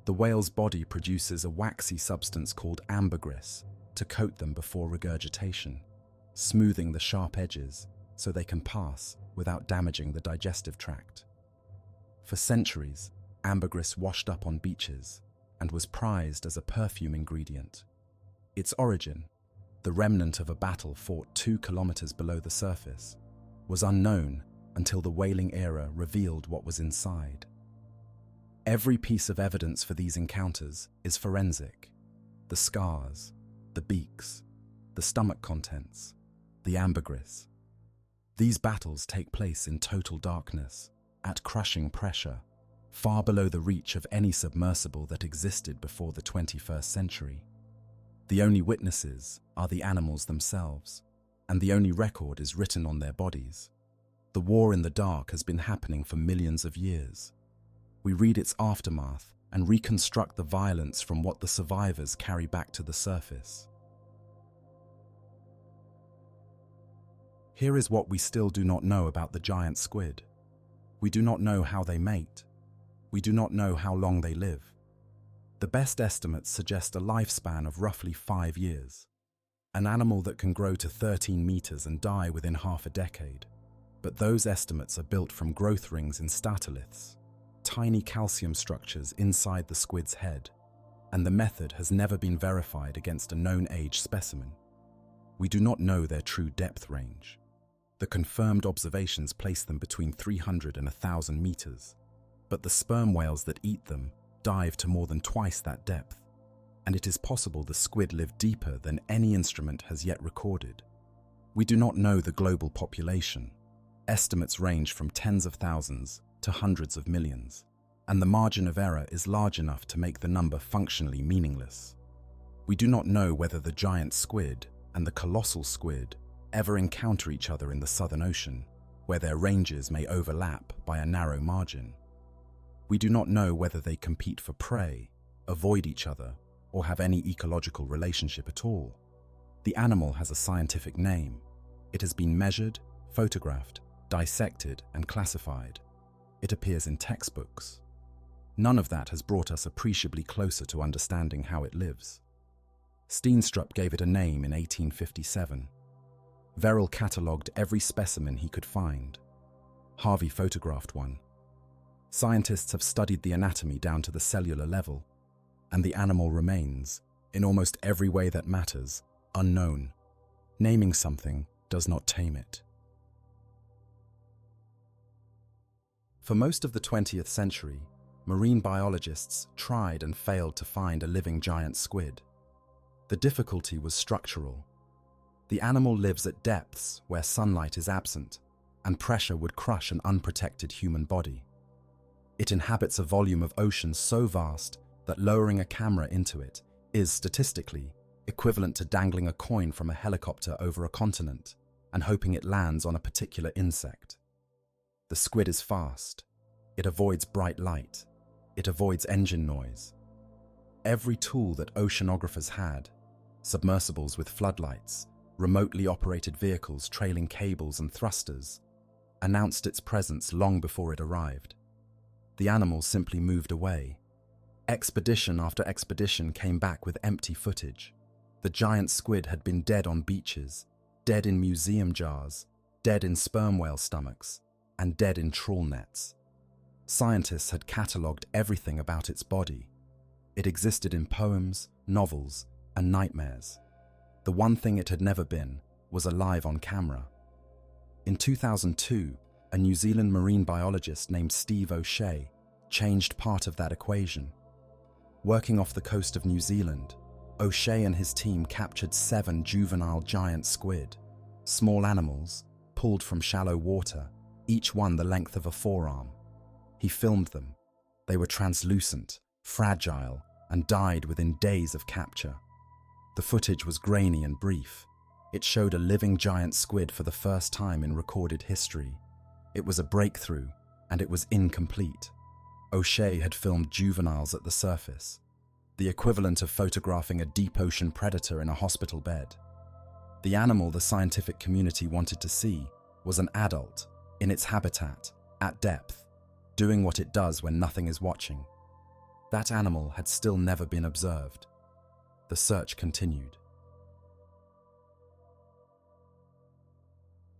The whale's body produces a waxy substance called ambergris to coat them before regurgitation, smoothing the sharp edges so they can pass without damaging the digestive tract. For centuries, ambergris washed up on beaches and was prized as a perfume ingredient. Its origin, the remnant of a battle fought 2 kilometers below the surface, was unknown until the whaling era revealed what was inside. Every piece of evidence for these encounters is forensic. The scars, the beaks, the stomach contents, the ambergris. These battles take place in total darkness, at crushing pressure, far below the reach of any submersible that existed before the 21st century. The only witnesses are the animals themselves, and the only record is written on their bodies. The war in the dark has been happening for millions of years. We read its aftermath and reconstruct the violence from what the survivors carry back to the surface. Here is what we still do not know about the giant squid. We do not know how they mate. We do not know how long they live. The best estimates suggest a lifespan of roughly 5 years, an animal that can grow to 13 meters and die within half a decade. but those estimates are built from growth rings in statoliths, tiny calcium structures inside the squid's head, and the method has never been verified against a known age specimen. We do not know their true depth range. The confirmed observations place them between 300 and 1,000 meters, but the sperm whales that eat them dive to more than twice that depth, and it is possible the squid live deeper than any instrument has yet recorded. We do not know the global population. Estimates range from tens of thousands to hundreds of millions, and the margin of error is large enough to make the number functionally meaningless. We do not know whether the giant squid and the colossal squid ever encounter each other in the Southern Ocean, where their ranges may overlap by a narrow margin. We do not know whether they compete for prey, avoid each other, or have any ecological relationship at all. The animal has a scientific name. It has been measured, photographed, dissected, and classified. It appears in textbooks. None of that has brought us appreciably closer to understanding how it lives. Steenstrup gave it a name in 1857. Verrill catalogued every specimen he could find. Harvey photographed one. Scientists have studied the anatomy down to the cellular level, and the animal remains, in almost every way that matters, unknown. Naming something does not tame it. For most of the 20th century, marine biologists tried and failed to find a living giant squid. The difficulty was structural. The animal lives at depths where sunlight is absent, and pressure would crush an unprotected human body. It inhabits a volume of ocean so vast that lowering a camera into it is, statistically, equivalent to dangling a coin from a helicopter over a continent and hoping it lands on a particular insect. The squid is fast. It avoids bright light. It avoids engine noise. Every tool that oceanographers had, submersibles with floodlights, remotely operated vehicles trailing cables and thrusters, announced its presence long before it arrived. The animal simply moved away. Expedition after expedition came back with empty footage. The giant squid had been dead on beaches, dead in museum jars, dead in sperm whale stomachs, and dead in trawl nets. Scientists had catalogued everything about its body. It existed in poems, novels, and nightmares. The one thing it had never been was alive on camera. In 2002, a New Zealand marine biologist named Steve O'Shea changed part of that equation. Working off the coast of New Zealand, O'Shea and his team captured 7 juvenile giant squid, small animals pulled from shallow water, each one the length of a forearm. He filmed them. They were translucent, fragile, and died within days of capture. The footage was grainy and brief. It showed a living giant squid for the first time in recorded history. It was a breakthrough, and it was incomplete. O'Shea had filmed juveniles at the surface, the equivalent of photographing a deep ocean predator in a hospital bed. The animal the scientific community wanted to see was an adult, in its habitat, at depth, doing what it does when nothing is watching. That animal had still never been observed. The search continued.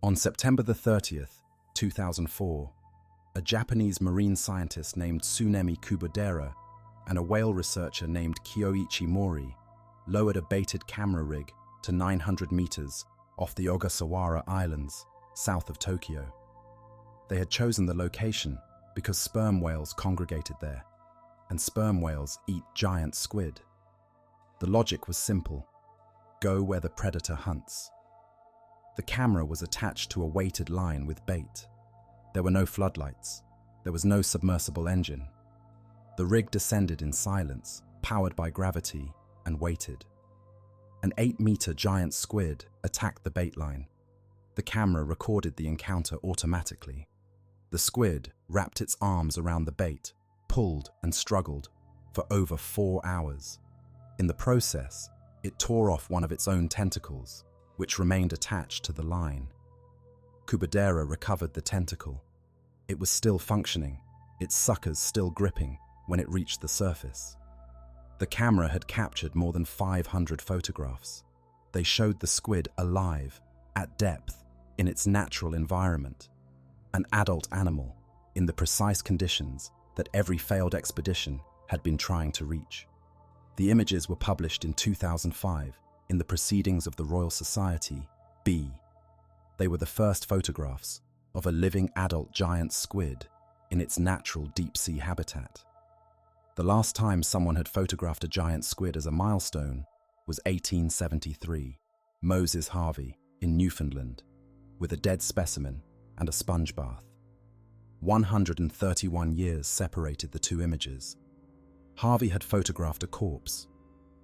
On September the 30th, 2004, a Japanese marine scientist named Tsunemi Kubodera and a whale researcher named Kyoichi Mori lowered a baited camera rig to 900 meters off the Ogasawara Islands, south of Tokyo. They had chosen the location because sperm whales congregated there, and sperm whales eat giant squid. The logic was simple: go where the predator hunts. The camera was attached to a weighted line with bait. There were no floodlights. There was no submersible engine. The rig descended in silence, powered by gravity, and waited. An 8-meter giant squid attacked the bait line. The camera recorded the encounter automatically. The squid wrapped its arms around the bait, pulled and struggled for over 4 hours. In the process, it tore off one of its own tentacles, which remained attached to the line. Kubodera recovered the tentacle. It was still functioning, its suckers still gripping when it reached the surface. The camera had captured more than 500 photographs. They showed the squid alive, at depth, in its natural environment. an adult animal, in the precise conditions that every failed expedition had been trying to reach. The images were published in 2005 in the Proceedings of the Royal Society, B. They were the first photographs of a living adult giant squid in its natural deep-sea habitat. The last time someone had photographed a giant squid as a milestone was 1873, Moses Harvey in Newfoundland, with a dead specimen and a sponge bath. 131 years separated the two images. Harvey had photographed a corpse.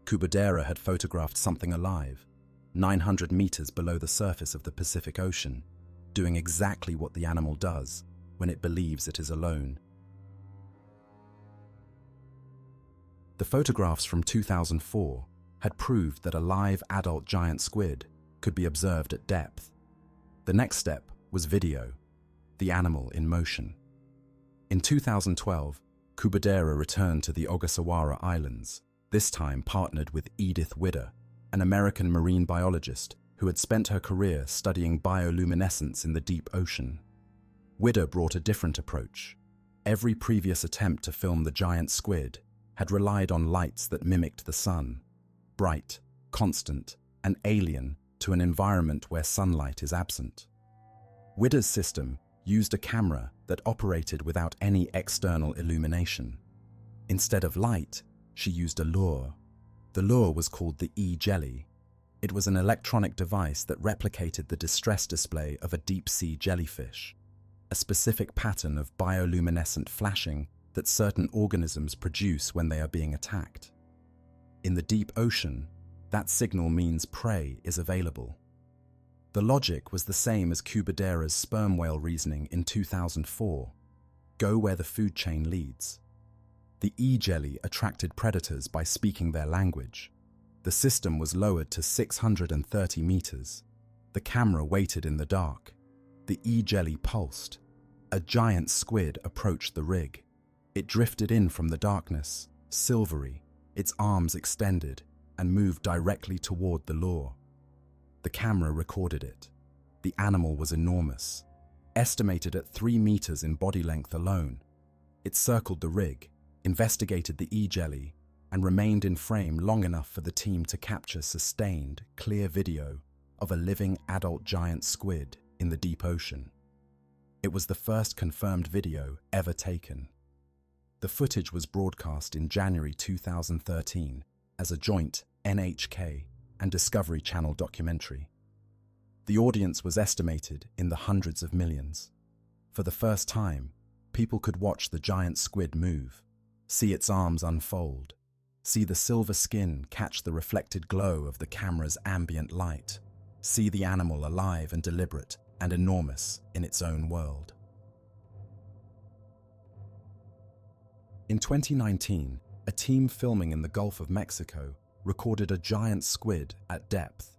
Kubodera had photographed something alive, 900 meters below the surface of the Pacific Ocean, doing exactly what the animal does when it believes it is alone. The photographs from 2004 had proved that a live adult giant squid could be observed at depth. The next step was video, the animal in motion. In 2012, Kubodera returned to the Ogasawara Islands, this time partnered with Edith Widder, an American marine biologist who had spent her career studying bioluminescence in the deep ocean. Widder brought a different approach. Every previous attempt to film the giant squid had relied on lights that mimicked the sun, bright, constant, and alien to an environment where sunlight is absent. Widder's system used a camera that operated without any external illumination. Instead of light, she used a lure. The lure was called the E-jelly. It was an electronic device that replicated the distress display of a deep-sea jellyfish, a specific pattern of bioluminescent flashing that certain organisms produce when they are being attacked. In the deep ocean, that signal means prey is available. The logic was the same as Kubodera's sperm whale reasoning in 2004. Go where the food chain leads. The E-jelly attracted predators by speaking their language. The system was lowered to 630 meters. The camera waited in the dark. The E-jelly pulsed. A giant squid approached the rig. It drifted in from the darkness, silvery, its arms extended, and moved directly toward the lure. The camera recorded it. The animal was enormous, estimated at 3 meters in body length alone. It circled the rig, investigated the E-jelly, and remained in frame long enough for the team to capture sustained, clear video of a living adult giant squid in the deep ocean. It was the first confirmed video ever taken. The footage was broadcast in January 2013 as a joint NHK and Discovery Channel documentary. The audience was estimated in the hundreds of millions. For the first time, people could watch the giant squid move, see its arms unfold, see the silver skin catch the reflected glow of the camera's ambient light, see the animal alive and deliberate and enormous in its own world. In 2019, a team filming in the Gulf of Mexico recorded a giant squid at depth,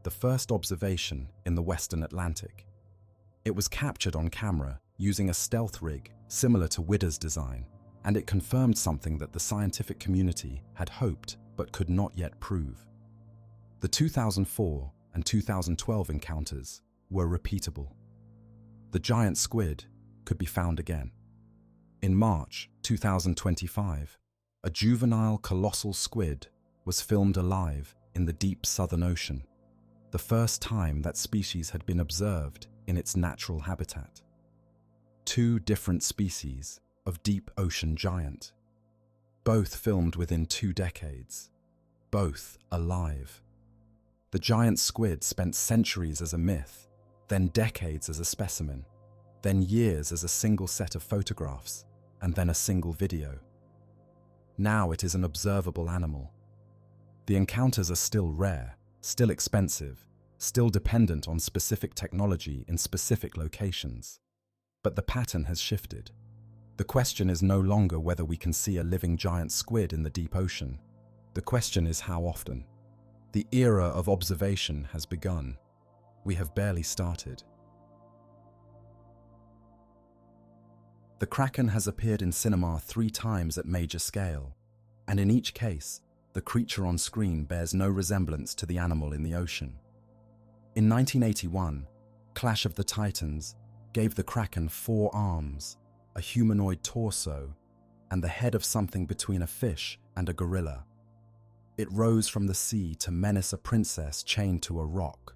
the first observation in the Western Atlantic. It was captured on camera using a stealth rig similar to Widder's design, and it confirmed something that the scientific community had hoped but could not yet prove. The 2004 and 2012 encounters were repeatable. The giant squid could be found again. In March 2025, a juvenile colossal squid was filmed alive in the deep Southern Ocean, the first time that species had been observed in its natural habitat. 2 different species of deep ocean giant, both filmed within 2 decades, both alive. The giant squid spent centuries as a myth, then decades as a specimen, then years as a single set of photographs, and then a single video. Now it is an observable animal. The encounters are still rare, still expensive, still dependent on specific technology in specific locations. But the pattern has shifted. The question is no longer whether we can see a living giant squid in the deep ocean. The question is how often. The era of observation has begun. We have barely started. The Kraken has appeared in cinema 3 times at major scale, and in each case, the creature on screen bears no resemblance to the animal in the ocean. In 1981, Clash of the Titans gave the Kraken 4 arms, a humanoid torso, and the head of something between a fish and a gorilla. It rose from the sea to menace a princess chained to a rock.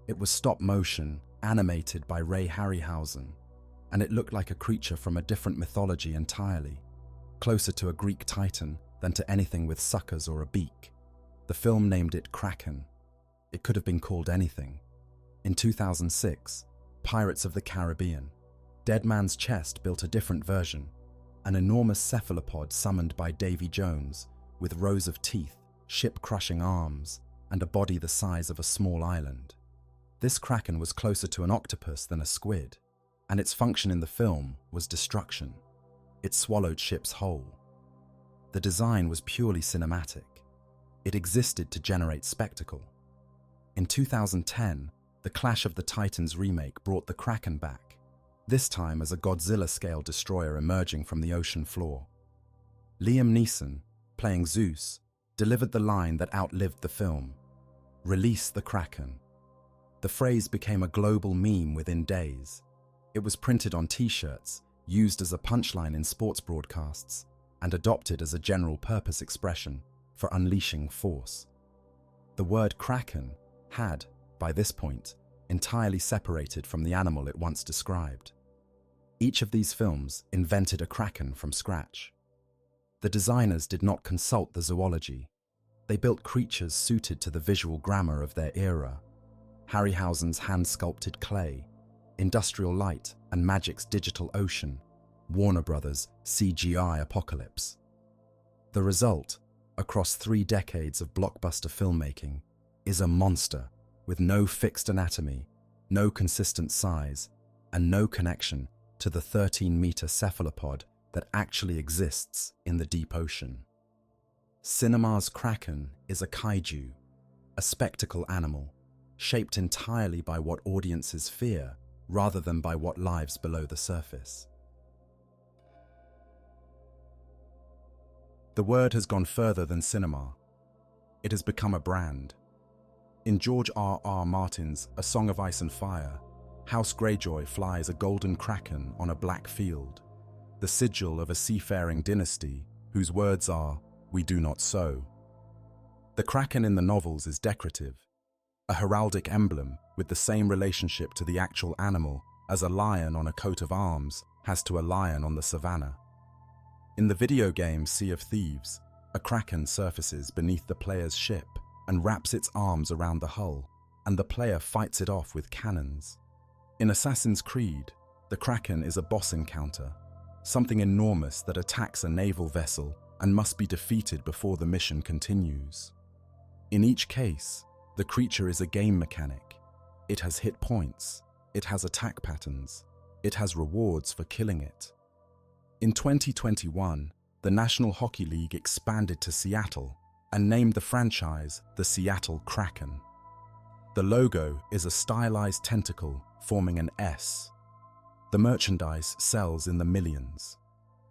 It was stop motion, animated by Ray Harryhausen, and it looked like a creature from a different mythology entirely, closer to a Greek titan than to anything with suckers or a beak. The film named it Kraken. It could have been called anything. In 2006, Pirates of the Caribbean, Dead Man's Chest built a different version, an enormous cephalopod summoned by Davy Jones, with rows of teeth, ship-crushing arms, and a body the size of a small island. This Kraken was closer to an octopus than a squid, and its function in the film was destruction. It swallowed ships whole. The design was purely cinematic. It existed to generate spectacle. In 2010, the Clash of the Titans remake brought the Kraken back, this time as a Godzilla-scale destroyer emerging from the ocean floor. Liam Neeson, playing Zeus, delivered the line that outlived the film: "Release the Kraken." The phrase became a global meme within days. It was printed on t-shirts, used as a punchline in sports broadcasts, and adopted as a general-purpose expression for unleashing force. The word Kraken had, by this point, entirely separated from the animal it once described. Each of these films invented a Kraken from scratch. The designers did not consult the zoology. They built creatures suited to the visual grammar of their era. Harryhausen's hand-sculpted clay, Industrial Light and Magic's digital ocean, Warner Brothers' CGI apocalypse. The result, across 3 decades of blockbuster filmmaking, is a monster with no fixed anatomy, no consistent size, and no connection to the 13-meter cephalopod that actually exists in the deep ocean. Cinema's Kraken is a kaiju, a spectacle animal, shaped entirely by what audiences fear rather than by what lives below the surface. The word has gone further than cinema. It has become a brand. In George R.R. Martin's A Song of Ice and Fire, House Greyjoy flies a golden kraken on a black field, the sigil of a seafaring dynasty whose words are, "We do not sow." The kraken in the novels is decorative, a heraldic emblem with the same relationship to the actual animal as a lion on a coat of arms has to a lion on the savannah. In the video game Sea of Thieves, a kraken surfaces beneath the player's ship and wraps its arms around the hull, and the player fights it off with cannons. In Assassin's Creed, the kraken is a boss encounter, something enormous that attacks a naval vessel and must be defeated before the mission continues. In each case, the creature is a game mechanic. It has hit points, it has attack patterns, it has rewards for killing it. In 2021, the National Hockey League expanded to Seattle and named the franchise the Seattle Kraken. The logo is a stylized tentacle forming an S. The merchandise sells in the millions.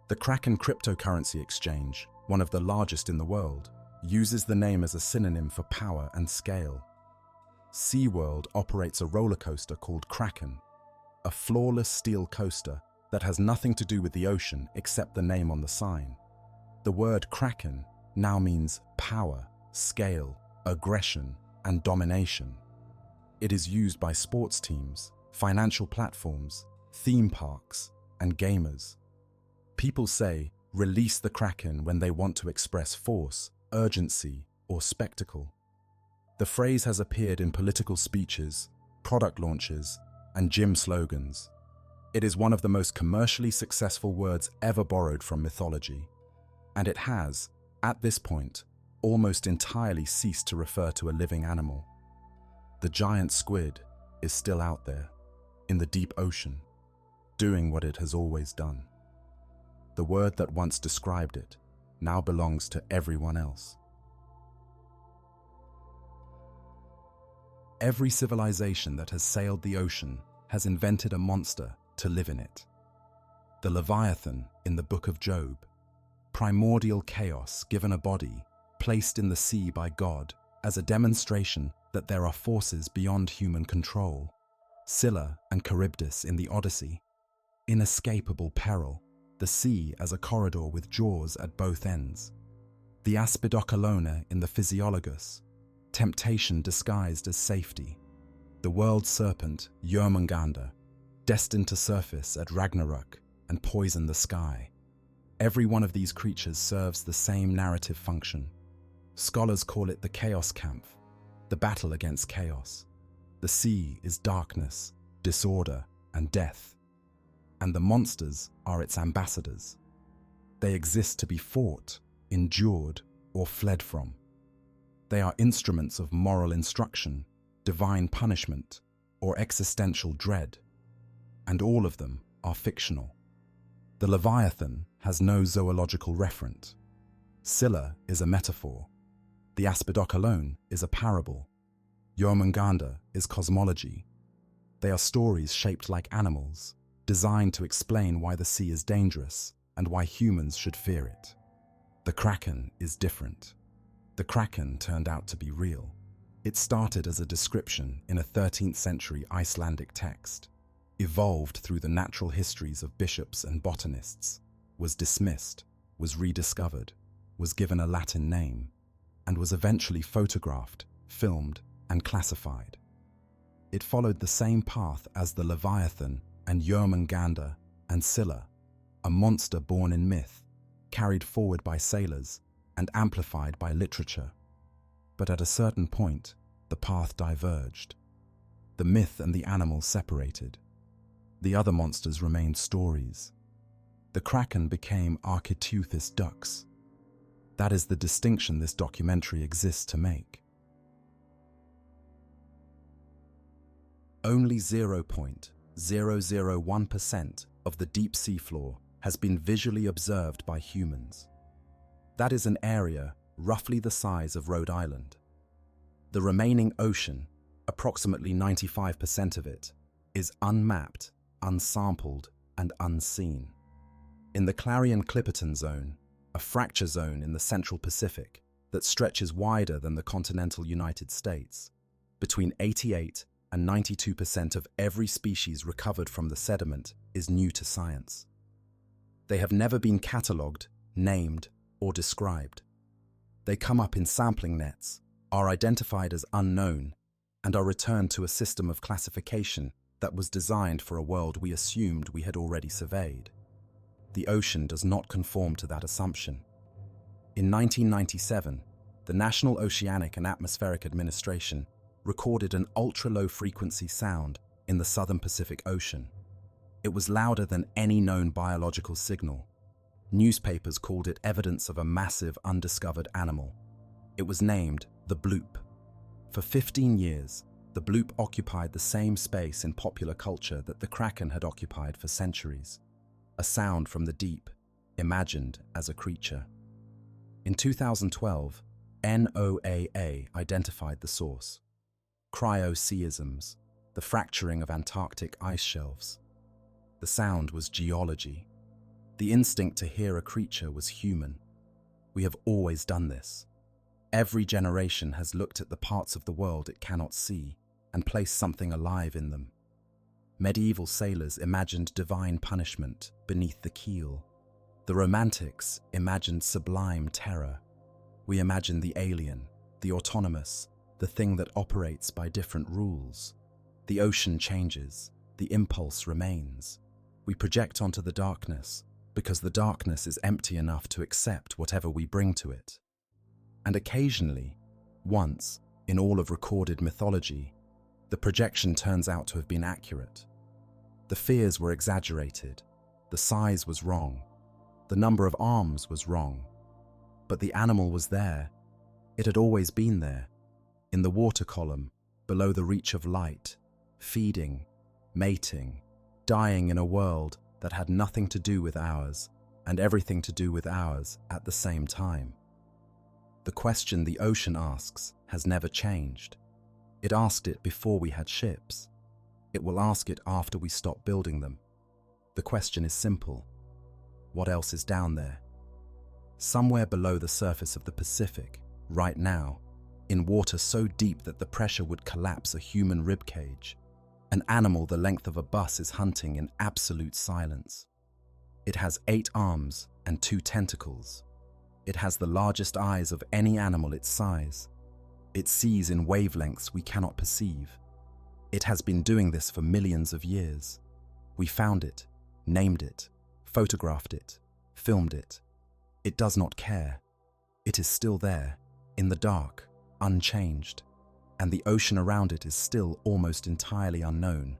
The Kraken cryptocurrency exchange, one of the largest in the world, uses the name as a synonym for power and scale. SeaWorld operates a roller coaster called Kraken, a flawless steel coaster that has nothing to do with the ocean except the name on the sign. The word Kraken now means power, scale, aggression, and domination. It is used by sports teams, financial platforms, theme parks, and gamers. People say, "Release the Kraken" when they want to express force, urgency, or spectacle. The phrase has appeared in political speeches, product launches, and gym slogans. It is one of the most commercially successful words ever borrowed from mythology, and it has, at this point, almost entirely ceased to refer to a living animal. The giant squid is still out there, in the deep ocean, doing what it has always done. The word that once described it now belongs to everyone else. Every civilization that has sailed the ocean has invented a monster to live in it. The Leviathan in the Book of Job, primordial chaos given a body, placed in the sea by God as a demonstration that there are forces beyond human control. Scylla and Charybdis in the Odyssey, inescapable peril, the sea as a corridor with jaws at both ends. The Aspidocalona in the Physiologus, temptation disguised as safety. The world serpent, Jörmungandr, destined to surface at Ragnarök and poison the sky. Every one of these creatures serves the same narrative function. Scholars call it the Chaos Kampf, the battle against chaos. The sea is darkness, disorder, and death, and the monsters are its ambassadors. They exist to be fought, endured, or fled from. They are instruments of moral instruction, divine punishment, or existential dread, and all of them are fictional. The Leviathan has no zoological referent. Scylla is a metaphor. The Aspidocalone is a parable. Jörmungandr is cosmology. They are stories shaped like animals, designed to explain why the sea is dangerous and why humans should fear it. The Kraken is different. The Kraken turned out to be real. It started as a description in a 13th century Icelandic text, evolved through the natural histories of bishops and botanists, was dismissed, was rediscovered, was given a Latin name, and was eventually photographed, filmed, and classified. It followed the same path as the Leviathan and Jörmungandr and Scylla, a monster born in myth, carried forward by sailors, and amplified by literature. But at a certain point, the path diverged. The myth and the animal separated. The other monsters remained stories. The Kraken became Architeuthis dux. That is the distinction this documentary exists to make. Only 0.001% of the deep sea floor has been visually observed by humans. That is an area roughly the size of Rhode Island. The remaining ocean, approximately 95% of it, is unmapped, unsampled, and unseen. In the Clarion-Clipperton Zone, a fracture zone in the Central Pacific that stretches wider than the continental United States, between 88 and 92% of every species recovered from the sediment is new to science. They have never been catalogued, named, or described. They come up in sampling nets, are identified as unknown, and are returned to a system of classification that was designed for a world we assumed we had already surveyed. The ocean does not conform to that assumption. In 1997, the National Oceanic and Atmospheric Administration recorded an ultra-low frequency sound in the southern Pacific Ocean. It was louder than any known biological signal. Newspapers called it evidence of a massive undiscovered animal. It was named the bloop. For 15 years, the bloop occupied the same space in popular culture that the Kraken had occupied for centuries. A sound from the deep, imagined as a creature. In 2012, NOAA identified the source. Cryoseisms, the fracturing of Antarctic ice shelves. The sound was geology. The instinct to hear a creature was human. We have always done this. Every generation has looked at the parts of the world it cannot see and placed something alive in them. Medieval sailors imagined divine punishment beneath the keel. The Romantics imagined sublime terror. We imagine the alien, the autonomous, the thing that operates by different rules. The ocean changes, the impulse remains. We project onto the darkness because the darkness is empty enough to accept whatever we bring to it. And occasionally, once, in all of recorded mythology, the projection turns out to have been accurate. The fears were exaggerated, the size was wrong, the number of arms was wrong, but the animal was there. It had always been there, in the water column, below the reach of light, feeding, mating, dying in a world that had nothing to do with ours and everything to do with ours at the same time. The question the ocean asks has never changed. It asked it before we had ships. It will ask it after we stop building them. The question is simple. What else is down there? Somewhere below the surface of the Pacific, right now, in water so deep that the pressure would collapse a human ribcage, An animal the length of a bus is hunting in absolute silence. It has 8 arms and 2 tentacles. It has the largest eyes of any animal its size. It sees in wavelengths we cannot perceive. It has been doing this for millions of years. We found it, named it, photographed it, filmed it. It does not care. It is still there, in the dark, unchanged, and the ocean around it is still almost entirely unknown.